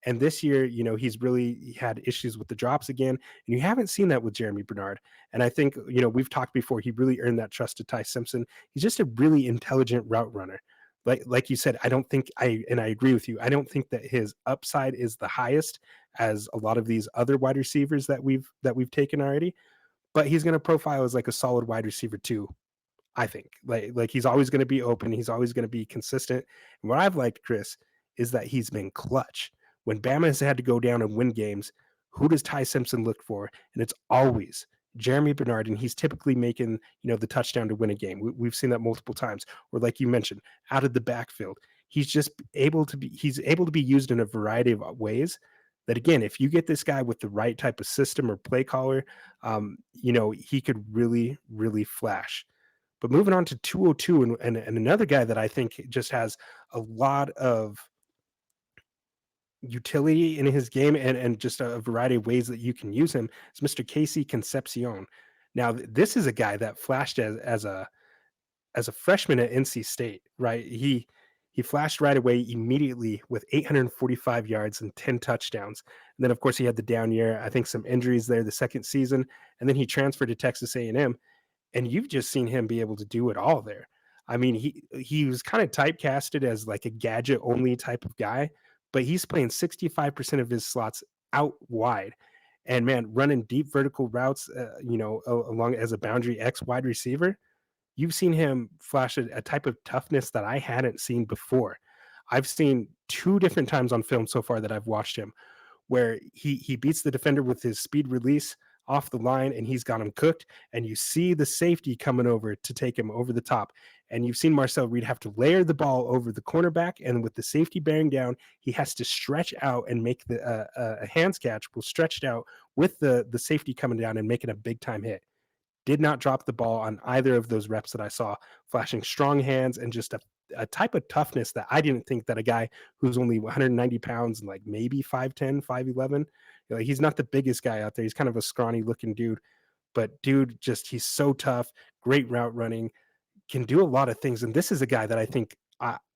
And this year, he's really had issues with the drops again. And you haven't seen that with Jeremy Bernard. And I think, we've talked before, he really earned that trust to Ty Simpson. He's just a really intelligent route runner. Like you said, I agree with you. I don't think that his upside is the highest as a lot of these other wide receivers that we've taken already, but he's going to profile as like a solid wide receiver too. I think. Like he's always going to be open, he's always going to be consistent. And what I've liked, Chris, is that he's been clutch. When Bama has had to go down and win games, who does Ty Simpson look for? And it's always Jeremy Bernard, and he's typically making the touchdown to win a game. We've seen that multiple times. Or like you mentioned, out of the backfield, he's able to be used in a variety of ways. That again, if you get this guy with the right type of system or play caller, he could really, really flash. But moving on to 202, and another guy that I think just has a lot of utility in his game, and just a variety of ways that you can use him, is Mr. KC Concepcion. Now, this is a guy that flashed as a freshman at NC State, right? He flashed right away immediately with 845 yards and 10 touchdowns. And then of course he had the down year, I think some injuries there the second season, and then he transferred to Texas A&M, and you've just seen him be able to do it all there. I mean, he was kind of typecasted as like a gadget only type of guy, but he's playing 65% of his slots out wide. And man, running deep vertical routes, along as a boundary X wide receiver, you've seen him flash a type of toughness that I hadn't seen before. I've seen two different times on film so far that I've watched him where he beats the defender with his speed release off the line and he's got him cooked, and you see the safety coming over to take him over the top, and you've seen Marcel Reed have to layer the ball over the cornerback, and with the safety bearing down he has to stretch out and make a hands catch will stretched out with the safety coming down and making a big time hit. Did not drop the ball on either of those reps that I saw, flashing strong hands and just a type of toughness that I didn't think that a guy who's only 190 pounds and like maybe 5'10, 5'11, he's not the biggest guy out there. He's kind of a scrawny looking dude, but dude, just he's so tough, great route running, can do a lot of things. And this is a guy that I think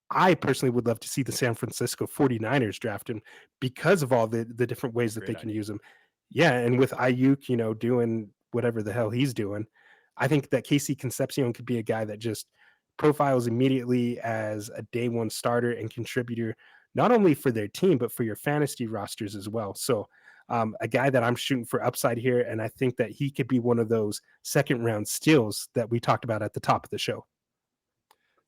I personally would love to see the San Francisco 49ers draft him because of all the different ways that they
Great
can
idea.
use him. Yeah, and with Ayuk, doing whatever the hell he's doing, I think that KC Concepcion could be a guy that just profiles immediately as a day one starter and contributor, not only for their team, but for your fantasy rosters as well. So, a guy that I'm shooting for upside here, and I think that he could be one of those second round steals that we talked about at the top of the show.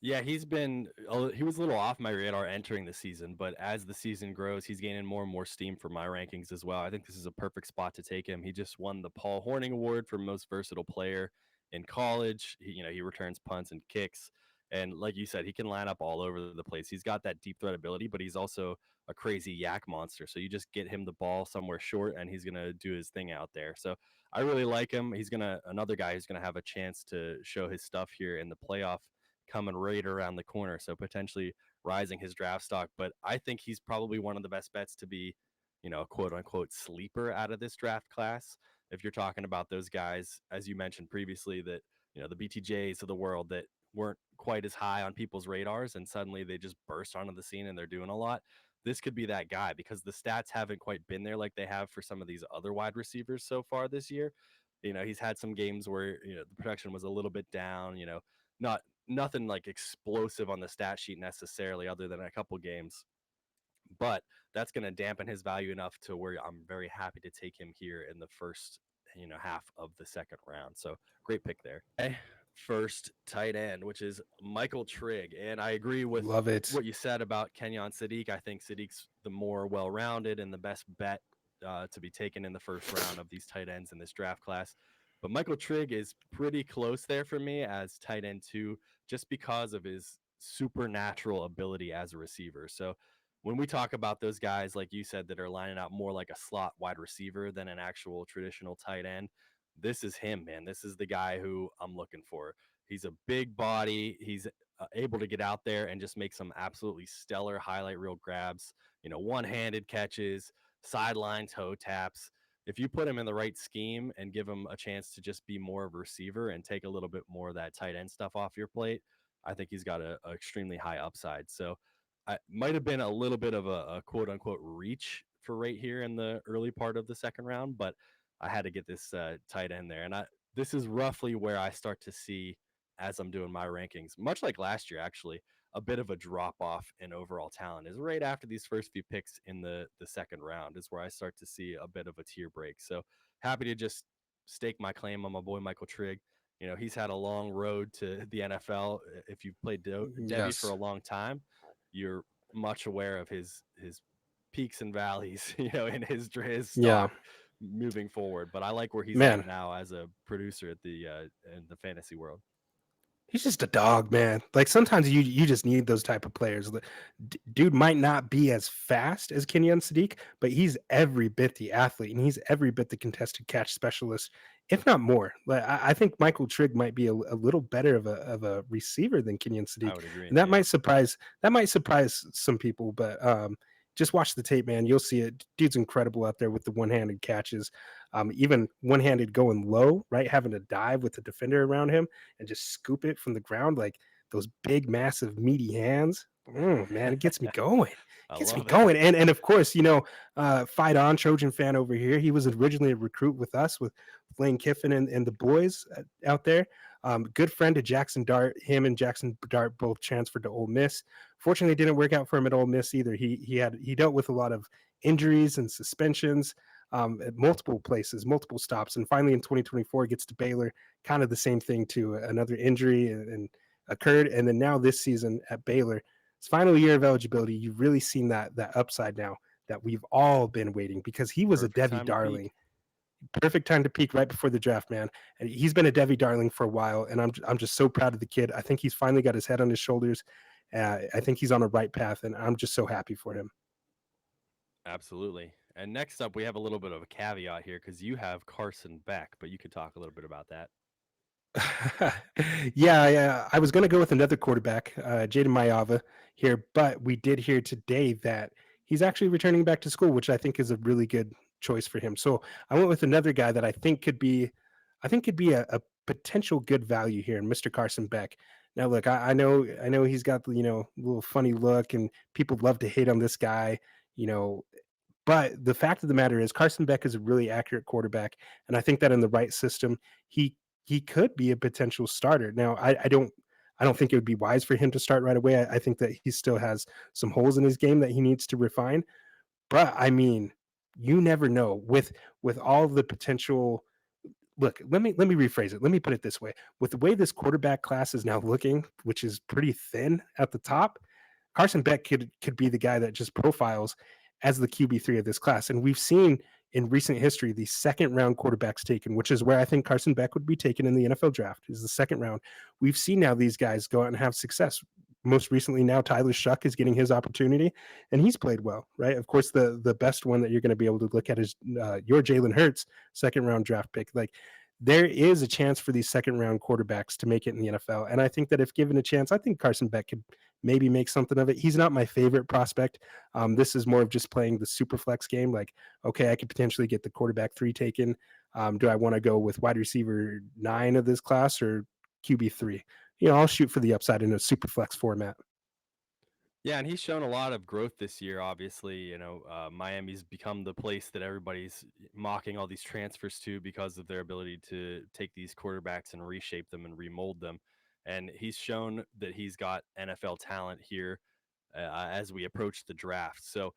Yeah, he was a little off my radar entering the season, but as the season grows, he's gaining more and more steam for my rankings as well. I think this is a perfect spot to take him. He just won the Paul Horning Award for most versatile player in college. He returns punts and kicks, and like you said, he can line up all over the place. He's got that deep threat ability, but he's also a crazy yak monster. So you just get him the ball somewhere short, and he's gonna do his thing out there. So I really like him. He's gonna another guy who's gonna have a chance to show his stuff here in the playoff coming right around the corner. So potentially rising his draft stock. But I think he's probably one of the best bets to be, a quote unquote sleeper out of this draft class. If you're talking about those guys, as you mentioned previously, that, the BTJs of the world that weren't quite as high on people's radars and suddenly they just burst onto the scene and they're doing a lot. This could be that guy because the stats haven't quite been there like they have for some of these other wide receivers so far this year. He's had some games where, the production was a little bit down, not nothing like explosive on the stat sheet necessarily, other than a couple games. But that's going to dampen his value enough to where I'm very happy to take him here in the first, half of the second round. So great pick there. Okay. First tight end, which is Michael Trigg. And I agree with
Love it.
what you said about Kenyon Sadiq. I think Sadiq's the more well rounded and the best bet to be taken in the first round of these tight ends in this draft class. But Michael Trigg is pretty close there for me as tight end two, just because of his supernatural ability as a receiver. So when we talk about those guys, like you said, that are lining out more like a slot wide receiver than an actual traditional tight end, this is him, man. This is the guy who I'm looking for. He's a big body. He's able to get out there and just make some absolutely stellar highlight reel grabs, one-handed catches, sideline toe taps. If you put him in the right scheme and give him a chance to just be more of a receiver and take a little bit more of that tight end stuff off your plate, I think he's got a extremely high upside. So I might have been a little bit of a quote unquote reach for right here in the early part of the second round, but I had to get this tight end there. And this is roughly where I start to see, as I'm doing my rankings, much like last year, actually, a bit of a drop off in overall talent is right after these first few picks in the second round is where I start to see a bit of a tier break. So happy to just stake my claim on my boy Michael Trigg. He's had a long road to the NFL. If you've played Devy for
Yes.
a long time, you're much aware of his peaks and valleys, in his
Yeah,
stock moving forward. But I like where he's at
man.
now as a producer at the in the fantasy world.
He's just a dog, man. Like sometimes you just need those type of players. Dude might not be as fast as Kenyon Sadiq, but he's every bit the athlete, and he's every bit the contested catch specialist, if not more. Like I think Michael Trigg might be a little better of a receiver than Kenyon
I
Sadiq,
would agree.
and
Yeah,
that might surprise some people. But just watch the tape, man. You'll see it. Dude's incredible out there with the one handed catches, even one handed going low, right, having to dive with the defender around him and just scoop it from the ground like those big, massive, meaty hands. Man, it gets me going.
I
Gets me
love it.
going. And of course, Fight On Trojan fan over here. He was originally a recruit with us with Lane Kiffin and the boys out there. Good friend to Jackson Dart. Him and Jackson Dart both transferred to Ole Miss. Fortunately, it didn't work out for him at Ole Miss either. He dealt with a lot of injuries and suspensions at multiple places, multiple stops, and finally in 2024 gets to Baylor. Kind of the same thing to another injury and occurred, and then now this season at Baylor, his final year of eligibility, you've really seen that upside now that we've all been waiting because he was a
Perfect
Devi
time to peak.
darling. Perfect time to peak right before the draft, man. And he's been a Devi darling for a while, and I'm just so proud of the kid. I think he's finally got his head on his shoulders. I think he's on a right path, and I'm just so happy for him.
Absolutely. And next up, we have a little bit of a caveat here because you have Carson Beck, but you could talk a little bit about that.
Yeah. I was going to go with another quarterback, Jaden Mayava here, but we did hear today that he's actually returning back to school, which I think is a really good choice for him. So I went with another guy that I think could be a potential good value here in Mr. Carson Beck. Now, look, I know he's got the little funny look, and people love to hate on this guy. You know, but the fact of the matter is Carson Beck is a really accurate quarterback, and I think that in the right system, he he could be a potential starter. Now, I don't think it would be wise for him to start right away. I think that he still has some holes in his game that he needs to refine. But I mean, you never know with all the potential. Look, let me rephrase it. Let me put it this way: with the way this quarterback class is now looking, which is pretty thin at the top, Carson Beck could be the guy that just profiles as the QB3 of this class. And we've seen in recent history the second round quarterbacks taken, which is where I think Carson Beck would be taken in the NFL draft, is the second round. We've seen now these guys go out and have success. Most recently, now Tyler Shuck is getting his opportunity, and he's played well, right? Of course, the best one that you're going to be able to look at is your Jalen Hurts, second round draft pick. Like there is a chance for these second round quarterbacks to make it in the NFL, and I think that if given a chance, I think Carson Beck could maybe make something of it. He's not my favorite prospect. This is more of just playing the super flex game. Like, okay, I could potentially get the quarterback 3 taken. Do I want to go with wide receiver 9 of this class or QB 3? I'll shoot for the upside in a super flex format.
Yeah, and he's shown a lot of growth this year. Obviously, Miami's become the place that everybody's mocking all these transfers to because of their ability to take these quarterbacks and reshape them and remold them. And he's shown that he's got NFL talent here as we approach the draft. So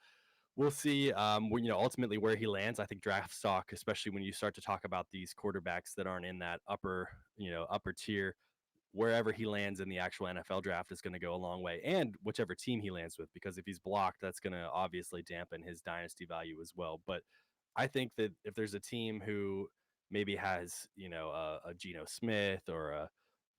we'll see. Ultimately where he lands. I think draft stock, especially when you start to talk about these quarterbacks that aren't in that upper tier, wherever he lands in the actual NFL draft is going to go a long way, and whichever team he lands with, because if he's blocked, that's going to obviously dampen his dynasty value as well. But I think that if there's a team who maybe has, a Geno Smith or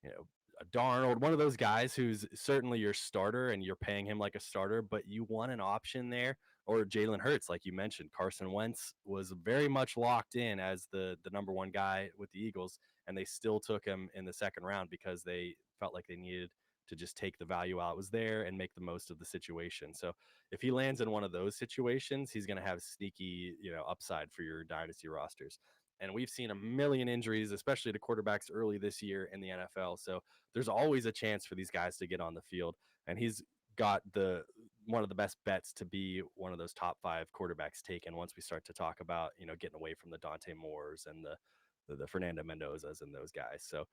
you know, a Darnold, one of those guys who's certainly your starter and you're paying him like a starter, but you want an option there. Or Jalen Hurts, like you mentioned, Carson Wentz was very much locked in as the number one guy with the Eagles, and they still took him in the second round because they felt like they needed to just take the value out was there and make the most of the situation. So if he lands in one of those situations, he's going to have sneaky, upside for your dynasty rosters. And we've seen a million injuries, especially to quarterbacks early this year in the NFL. So there's always a chance for these guys to get on the field. And he's got the one of the best bets to be one of those top 5 quarterbacks taken once we start to talk about, getting away from the Dante Moores and the Fernando Mendozas and those guys. So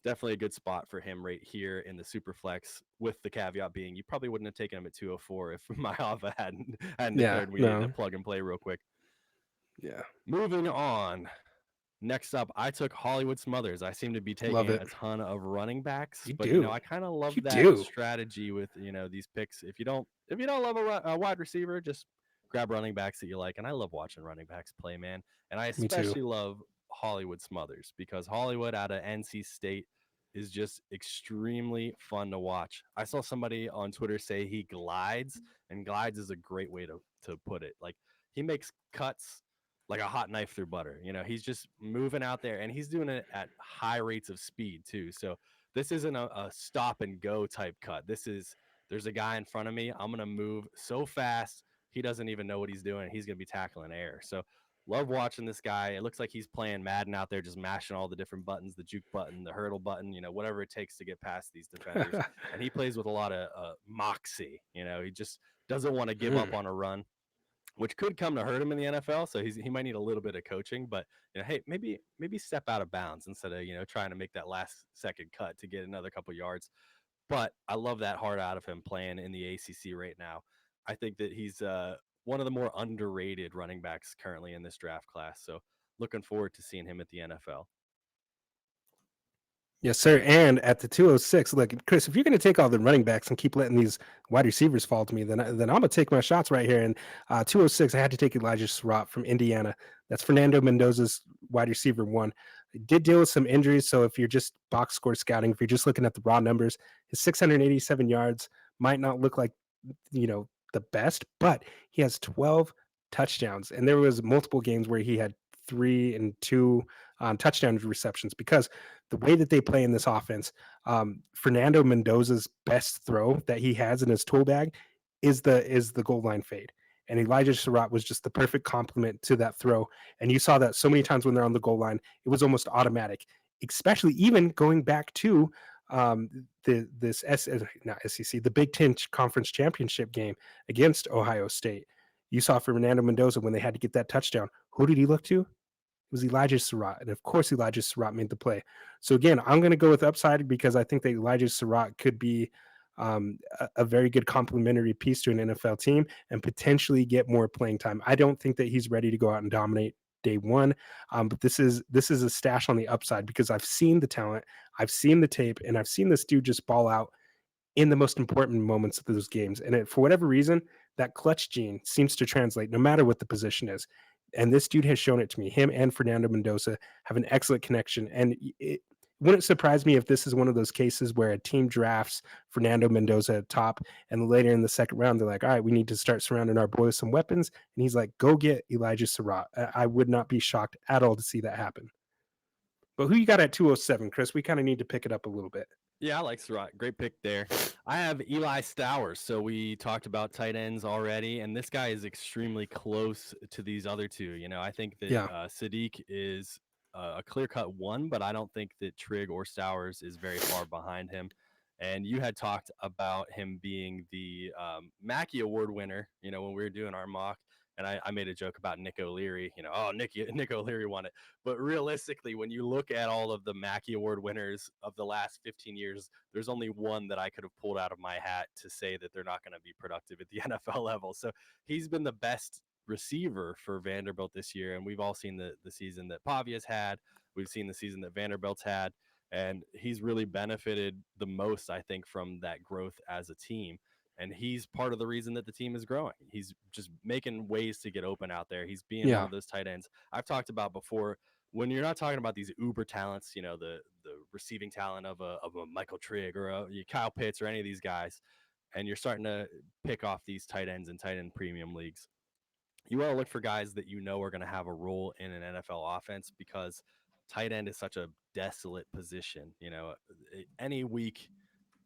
definitely a good spot for him right here in the super flex, with the caveat being you probably wouldn't have taken him at 204 if Mayava hadn't
Yeah,
declared we needed a
no.
plug and play real quick.
Yeah.
Moving on. Next up, I took Hollywood Smothers. I seem to be
Love
taking
it.
a ton of running backs,
You
but
do.
I kind of
You
love that
do.
strategy with these picks. If you don't love a wide receiver, just grab running backs that you like. And I love watching running backs play, man. And I
Me too.
especially love Hollywood Smothers because Hollywood out of NC State is just extremely fun to watch. I saw somebody on Twitter say he glides, and glides is a great way to put it. Like he makes cuts like a hot knife through butter. He's just moving out there and he's doing it at high rates of speed too. So this isn't a stop and go type cut. This is there's a guy in front of me. I'm gonna move so fast he doesn't even know what he's doing. He's gonna be tackling air. So love watching this guy. It looks like he's playing Madden out there, just mashing all the different buttons, the juke button, the hurdle button, whatever it takes to get past these defenders. And he plays with a lot of moxie. He just doesn't want to give up
Mm.
on a run, which could come to hurt him in the NFL. So he might need a little bit of coaching, but hey, maybe step out of bounds instead of trying to make that last second cut to get another couple yards. But I love that heart out of him playing in the ACC right now. I think that he's one of the more underrated running backs currently in this draft class. So looking forward to seeing him at the NFL.
Yes, sir. And at the 206, look, Chris, if you're going to take all the running backs and keep letting these wide receivers fall to me, then I'm going to take my shots right here. And 206, I had to take Elijah Sarratt from Indiana. That's Fernando Mendoza's wide receiver one. He did deal with some injuries. So if you're just box score scouting, if you're just looking at the raw numbers, his 687 yards might not look like, the best, but he has 12 touchdowns. And there was multiple games where he had 3 and 2 touchdown receptions because the way that they play in this offense, Fernando Mendoza's best throw that he has in his tool bag is the goal line fade. And Elijah Sarratt was just the perfect complement to that throw. And you saw that so many times when they're on the goal line, it was almost automatic, especially even going back to not SEC, the Big Ten Conference Championship game against Ohio State. You saw Fernando Mendoza when they had to get that touchdown. Who did he look to? It was Elijah Sarratt. And of course, Elijah Sarratt made the play. So again, I'm going to go with upside because I think that Elijah Sarratt could be a very good complementary piece to an NFL team and potentially get more playing time. I don't think that he's ready to go out and dominate day one, but this is a stash on the upside because I've seen the talent, I've seen the tape, and I've seen this dude just ball out in the most important moments of those games. And for whatever reason, that clutch gene seems to translate no matter what the position is. And this dude has shown it to me. Him and Fernando Mendoza have an excellent connection. And it wouldn't surprise me if this is one of those cases where a team drafts Fernando Mendoza at top, and later in the second round, they're like, all right, we need to start surrounding our boy with some weapons. And he's like, go get Elijah Sarratt. I would not be shocked at all to see that happen. But who you got at 207, Chris? We kind of need to pick it up a little bit.
Yeah, I like Sarratt. Great pick there. I have Eli Stowers. So we talked about tight ends already, and this guy is extremely close to these other two. I think that
Yeah.
Sadiq is a clear cut one, but I don't think that Trigg or Stowers is very far behind him. And you had talked about him being the Mackey Award winner, when we were doing our mock. And I made a joke about Nick O'Leary, oh, Nick O'Leary won it. But realistically, when you look at all of the Mackey Award winners of the last 15 years, there's only one that I could have pulled out of my hat to say that they're not going to be productive at the NFL level. So he's been the best receiver for Vanderbilt this year. And we've all seen the season that Pavia's had. We've seen the season that Vanderbilt's had. And he's really benefited the most, I think, from that growth as a team. And he's part of the reason that the team is growing. He's just making ways to get open out there. He's being one
Yeah.
of those tight ends I've talked about before. When you're not talking about these uber talents, the receiving talent of a Michael Trigg or a Kyle Pitts or any of these guys, and you're starting to pick off these tight ends in tight end premium leagues, you want to look for guys that are going to have a role in an NFL offense because tight end is such a desolate position. Any week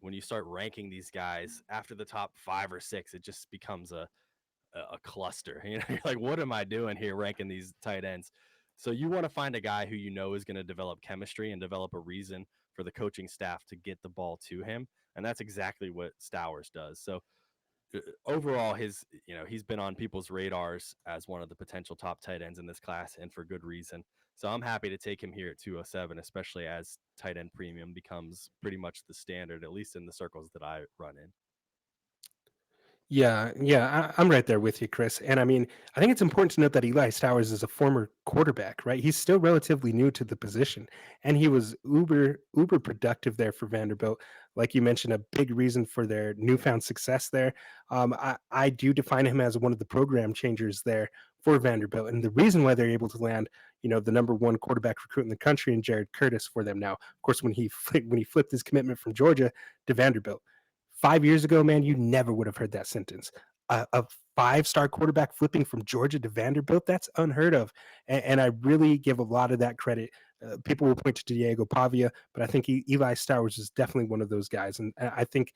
when you start ranking these guys after the top 5 or 6, it just becomes a cluster. You're like, what am I doing here ranking these tight ends? So you want to find a guy who is going to develop chemistry and develop a reason for the coaching staff to get the ball to him. And that's exactly what Stowers does. So overall, he's been on people's radars as one of the potential top tight ends in this class, and for good reason. So I'm happy to take him here at 207, especially as tight end premium becomes pretty much the standard, at least in the circles that I run in.
I'm right there with you, Chris. And I mean, I think it's important to note that Eli Stowers is a former quarterback, right? He's still relatively new to the position, and he was uber productive there for Vanderbilt. Like you mentioned, a big reason for their newfound success there. I do define him as one of the program changers there for Vanderbilt, and the reason why they're able to land, the number one quarterback recruit in the country in Jared Curtis for them now. Of course, when he flipped his commitment from Georgia to Vanderbilt. 5 years ago, man, you never would have heard that sentence. A five-star quarterback flipping from Georgia to Vanderbilt, that's unheard of. And I really give a lot of that credit. People will point to Diego Pavia, but I think Eli Stowers is definitely one of those guys. And I think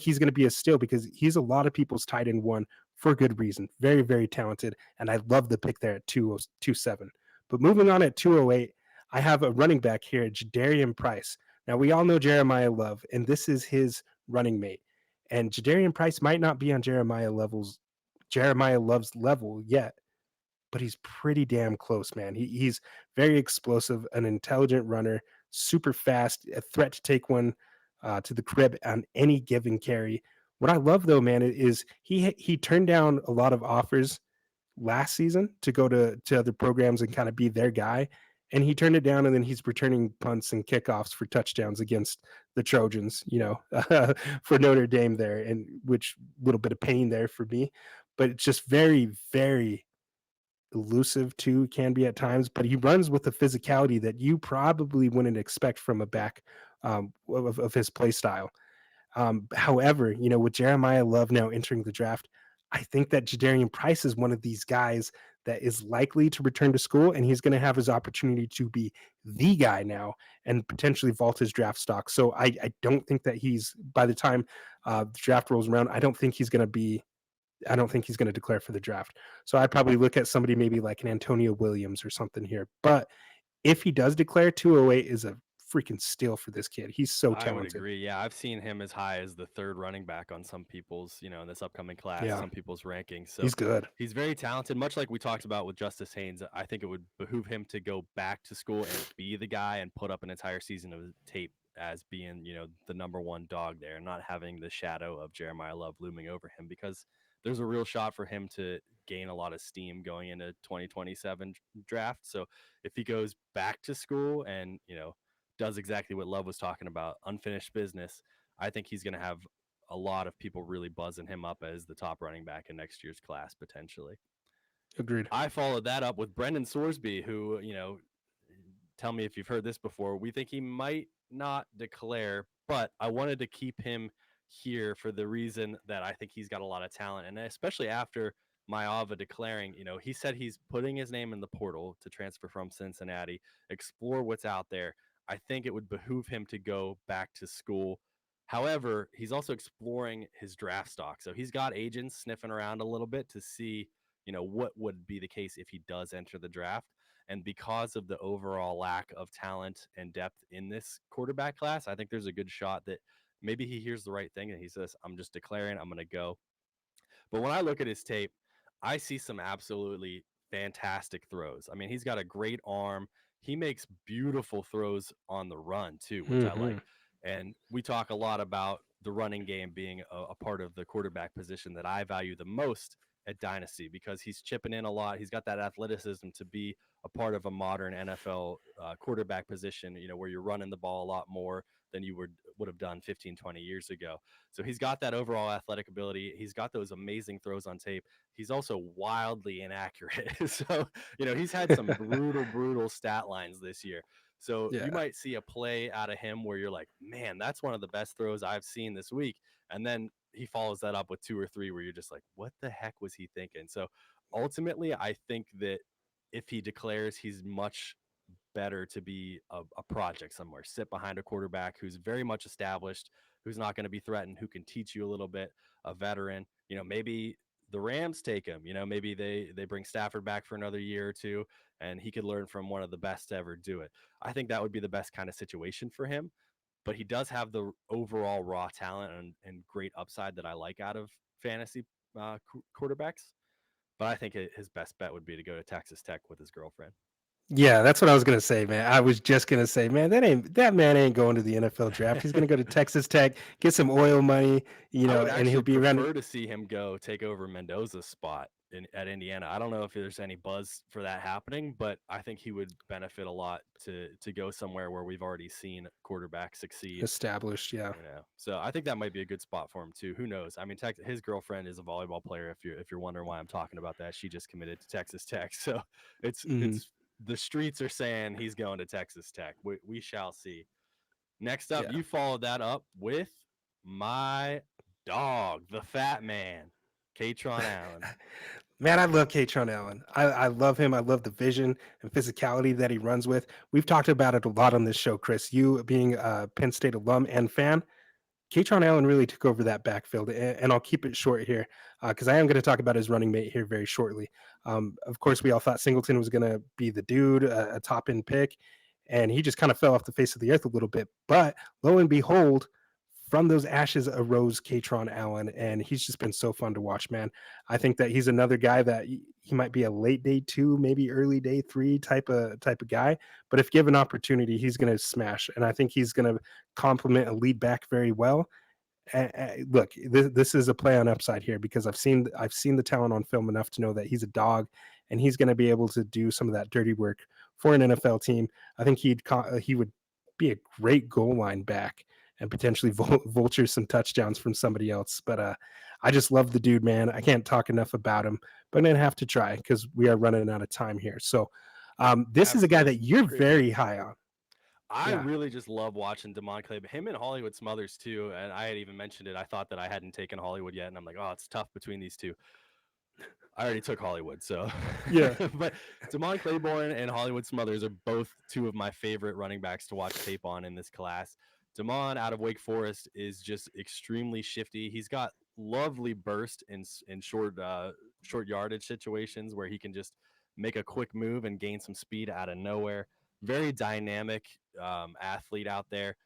he's going to be a steal because he's a lot of people's tight end one for good reason. Very, very talented. And I love the pick there at 207. But moving on at 208, I have a running back here, Jadarian Price. Now, we all know Jeremiah Love, and this is his running mate. And Jadarian Price might not be on Jeremiah Love's level yet, but he's pretty damn close, man. He's very explosive, an intelligent runner, super fast, a threat to take one to the crib on any given carry. What I love though, man, is he turned down a lot of offers last season to go to other programs and kind of be their guy. And he turned it down, and then he's returning punts and kickoffs for touchdowns against the Trojans, for Notre Dame there, and which little bit of pain there for me. But it's just very, very elusive too, can be at times. But he runs with a physicality that you probably wouldn't expect from a back of his play style. However, with Jeremiah Love now entering the draft, I think that Jadarian Price is one of these guys that is likely to return to school, and he's going to have his opportunity to be the guy now and potentially vault his draft stock. So I don't think that by the time the draft rolls around, I don't think he's going to declare for the draft. So I'd probably look at somebody maybe like an Antonio Williams or something here. But if he does declare, 208 is a freaking steal for this kid. He's so
I would
talented.
agree. Yeah, I've seen him as high as the third running back on some people's, in this upcoming class,
Yeah,
some people's rankings. So
he's good.
he's very talented, much like we talked about with Justice Haynes. I think it would behoove him to go back to school and be the guy and put up an entire season of tape as being, the number one dog there, not having the shadow of Jeremiah Love looming over him, because there's a real shot for him to gain a lot of steam going into 2027 draft. So if he goes back to school and, does exactly what Love was talking about, unfinished business, I think he's going to have a lot of people really buzzing him up as the top running back in next year's class potentially.
Agreed.
I followed that up with Brendan Sorsby, who, tell me if you've heard this before. We think he might not declare, but I wanted to keep him here for the reason that I think he's got a lot of talent. And especially after Mayava declaring, he said he's putting his name in the portal to transfer from Cincinnati, explore what's out there. I think it would behoove him to go back to school. However, he's also exploring his draft stock. So he's got agents sniffing around a little bit to see, what would be the case if he does enter the draft. And because of the overall lack of talent and depth in this quarterback class, I think there's a good shot that maybe he hears the right thing and he says, I'm just declaring, I'm going to go. But when I look at his tape, I see some absolutely fantastic throws. I mean, he's got a great arm. He makes beautiful throws on the run, too, which I
Mm-hmm.
like. And we talk a lot about the running game being a part of the quarterback position that I value the most at Dynasty, because he's chipping in a lot. He's got that athleticism to be a part of a modern NFL quarterback position, where you're running the ball a lot more than you would have done 15, 20 years ago. So he's got that overall athletic ability. He's got those amazing throws on tape. He's also wildly inaccurate. So, he's had some brutal stat lines this year. So you
Yeah,
might see a play out of him where you're like, man, that's one of the best throws I've seen this week. And then he follows that up with two or three where you're just like, what the heck was he thinking? So ultimately, I think that if he declares, he's much better to be a project somewhere, sit behind a quarterback who's very much established, who's not going to be threatened, who can teach you a little bit, a veteran. Maybe the Rams take him. Maybe they bring Stafford back for another year or two, and he could learn from one of the best to ever do it. I think that would be the best kind of situation for him. But he does have the overall raw talent and great upside that I like out of fantasy quarterbacks. But I think his best bet would be to go to Texas Tech with his girlfriend.
Yeah, that's what I was gonna say, man. I was just gonna say, man, that man ain't going to the NFL draft. He's gonna go to Texas Tech, get some oil money,
I would
and he'll
actually
be around.
prefer to see him go take over Mendoza's spot at Indiana. I don't know if there's any buzz for that happening, but I think he would benefit a lot to go somewhere where we've already seen quarterbacks succeed.
Established. Yeah,
So I think that might be a good spot for him too. Who knows? I mean, his girlfriend is a volleyball player. If you're wondering why I'm talking about that, she just committed to Texas Tech. So
hmm
it's the streets are saying he's going to Texas Tech. We shall see. Next up,
yeah.
you followed that up with my dog, the fat man, Katron Allen.
Man, I love Katron Allen. I love him. I love the vision and physicality that he runs with. We've talked about it a lot on this show, Chris. You being a Penn State alum and fan, Katron Allen really took over that backfield, and I'll keep it short here because I am going to talk about his running mate here very shortly. Of course, we all thought Singleton was going to be the dude, a top end pick, and he just kind of fell off the face of the earth a little bit. But lo and behold, from those ashes arose Katron Allen, and he's just been so fun to watch, man. I think that he's another guy that he might be a late day two, maybe early day three type of guy. But if given opportunity, he's going to smash, and I think he's going to complement a lead back very well. Look, this is a play on upside here because I've seen the talent on film enough to know that he's a dog, and he's going to be able to do some of that dirty work for an NFL team. I think he would be a great goal line back and potentially vulture some touchdowns from somebody else. But I just love the dude, man. I can't talk enough about him, but I'm gonna have to try because we are running out of time here. So this is a guy
Absolutely.
that you're
Great pick.
very high on.
I
Yeah.
really just love watching Demond Clay, but him and Hollywood Smothers too. And I had even mentioned it. I thought that I hadn't taken Hollywood yet, and I'm like, oh, it's tough between these two. I already took Hollywood, so
Yeah.
but Demond Claiborne and Hollywood Smothers are both two of my favorite running backs to watch tape on in this class. Demond out of Wake Forest is just extremely shifty. He's got lovely burst in short yardage situations where he can just make a quick move and gain some speed out of nowhere. Very dynamic athlete out there.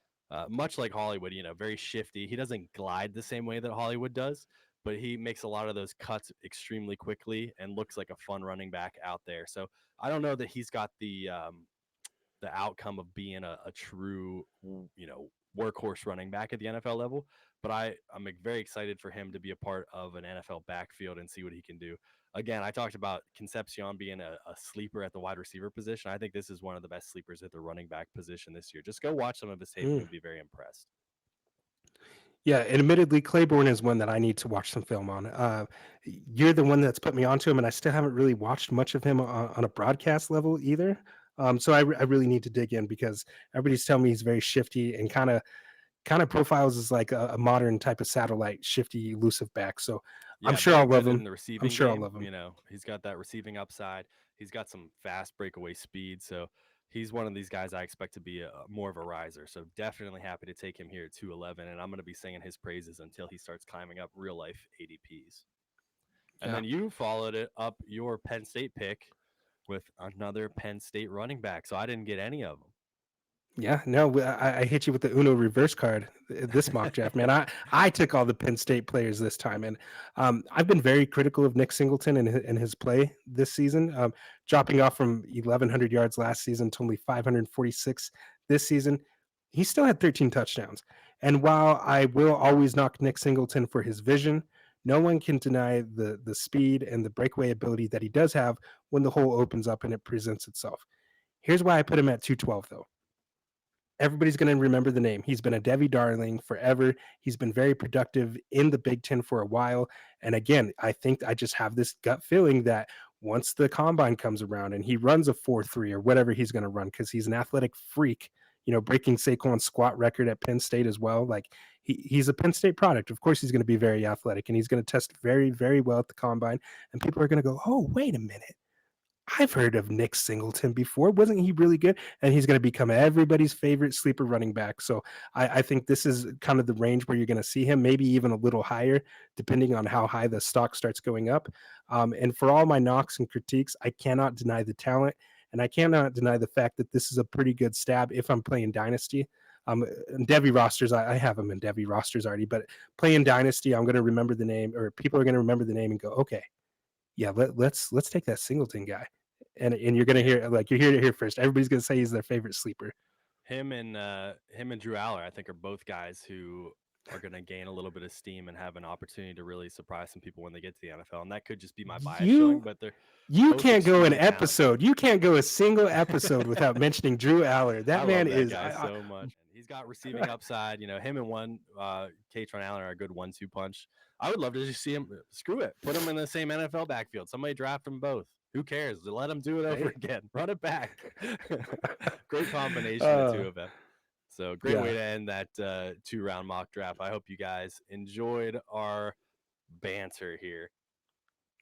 Much like Hollywood, very shifty. He doesn't glide the same way that Hollywood does, but he makes a lot of those cuts extremely quickly and looks like a fun running back out there. So I don't know that he's got the outcome of being a true workhorse running back at the NFL level, but I'm very excited for him to be a part of an NFL backfield and see what he can do. Again, I talked about Concepcion being a sleeper at the wide receiver position. I think this is one of the best sleepers at the running back position this year. Just go watch some of his tape and
Mm.
you'll be very impressed.
Yeah, and admittedly, Claiborne is one that I need to watch some film on. You're the one that's put me onto him, and I still haven't really watched much of him on a broadcast level either. So I really need to dig in because everybody's telling me he's very shifty and kind of profiles as like a modern type of satellite shifty elusive back. So I'm
Yeah,
sure
very
I'll love
good in
him.
the
I'm
receiving
sure I'll
game.
love him.
He's got that receiving upside. He's got some fast breakaway speed. So he's one of these guys I expect to be more of a riser. So definitely happy to take him here at 211. And I'm going to be singing his praises until he starts climbing up real life ADPs. And
Yeah.
then you followed it up your Penn State pick with another Penn State running back. So I didn't get any of
Yeah, no, I hit you with the Uno reverse card this mock draft, man. I took all the Penn State players this time, and I've been very critical of Nick Singleton and his play this season, dropping off from 1,100 yards last season to only 546 this season. He still had 13 touchdowns, and while I will always knock Nick Singleton for his vision, no one can deny the speed and the breakaway ability that he does have when the hole opens up and it presents itself. Here's why I put him at 212, though. Everybody's going to remember the name. He's been a Debbie darling forever. He's been very productive in the Big Ten for a while. And again, I think I just have this gut feeling that once the combine comes around and he runs a 4.3 or whatever he's going to run, because he's an athletic freak, breaking Saquon's squat record at Penn State as well. Like he's a Penn State product. Of course, he's going to be very athletic and he's going to test very, very well at the combine. And people are going to go, oh, wait a minute. I've heard of Nick Singleton before. Wasn't he really good? And he's going to become everybody's favorite sleeper running back. So I think this is kind of the range where you're going to see him, maybe even a little higher, depending on how high the stock starts going up. And for all my knocks and critiques, I cannot deny the talent. And I cannot deny the fact that this is a pretty good stab if I'm playing Dynasty. In Debbie rosters, I have him in Debbie rosters already, but playing Dynasty, I'm going to remember the name, or people are going to remember the name and go, okay, yeah, let's take that Singleton guy. and you're gonna hear you're here to hear first. Everybody's gonna say he's their favorite sleeper.
Him and Drew Aller, I think, are both guys who are going to gain a little bit of steam and have an opportunity to really surprise some people when they get to the NFL. And that could just be my bias showing, but
you can't go an episode. You can't go a single episode without mentioning Drew Aller. That man is
so much. He's got receiving upside. You know, him and Katron Allen are a good 1-2 punch. I would love to just see him. Screw it. Put him in the same NFL backfield. Somebody draft them both. Who cares? Let them do it over again. Run it back. Great combination, the two of them. So great way to end that 2-round mock draft. I hope you guys enjoyed our banter here.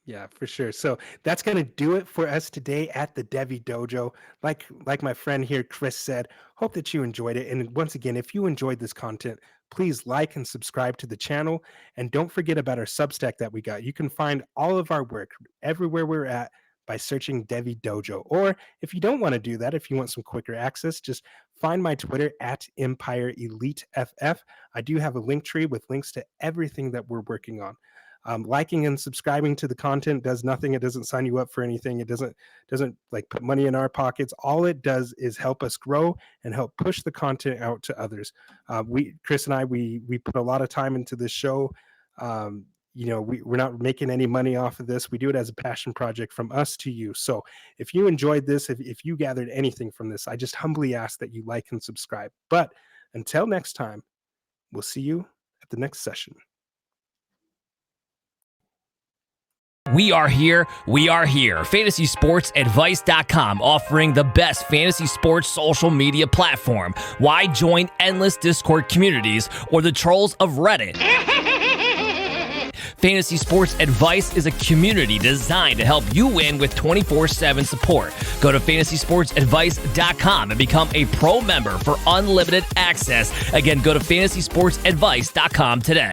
Yeah, for sure. So that's going to do it for us today at the Devi Dojo. Like my friend here, Chris, said, hope that you enjoyed it. And once again, if you enjoyed this content, please like and subscribe to the channel. And don't forget about our Substack that we got. You can find all of our work everywhere we're at by searching Devi Dojo. Or if you don't want to do that, if you want some quicker access, just find my Twitter at Empire Elite FF. I do have a link tree with links to everything that we're working on. Liking and subscribing to the content does nothing. It doesn't sign you up for anything. It doesn't put money in our pockets. All it does is help us grow and help push the content out to others. Chris and I, we put a lot of time into this show. We're not making any money off of this. We do it as a passion project from us to you. So if you enjoyed this, if you gathered anything from this, I just humbly ask that you like and subscribe. But until next time, we'll see you at the next session.
We are here. FantasySportsAdvice.com, offering the best fantasy sports social media platform. Why join endless Discord communities or the trolls of Reddit? Fantasy Sports Advice is a community designed to help you win with 24/7 support. Go to FantasySportsAdvice.com and become a pro member for unlimited access. Again, go to FantasySportsAdvice.com today.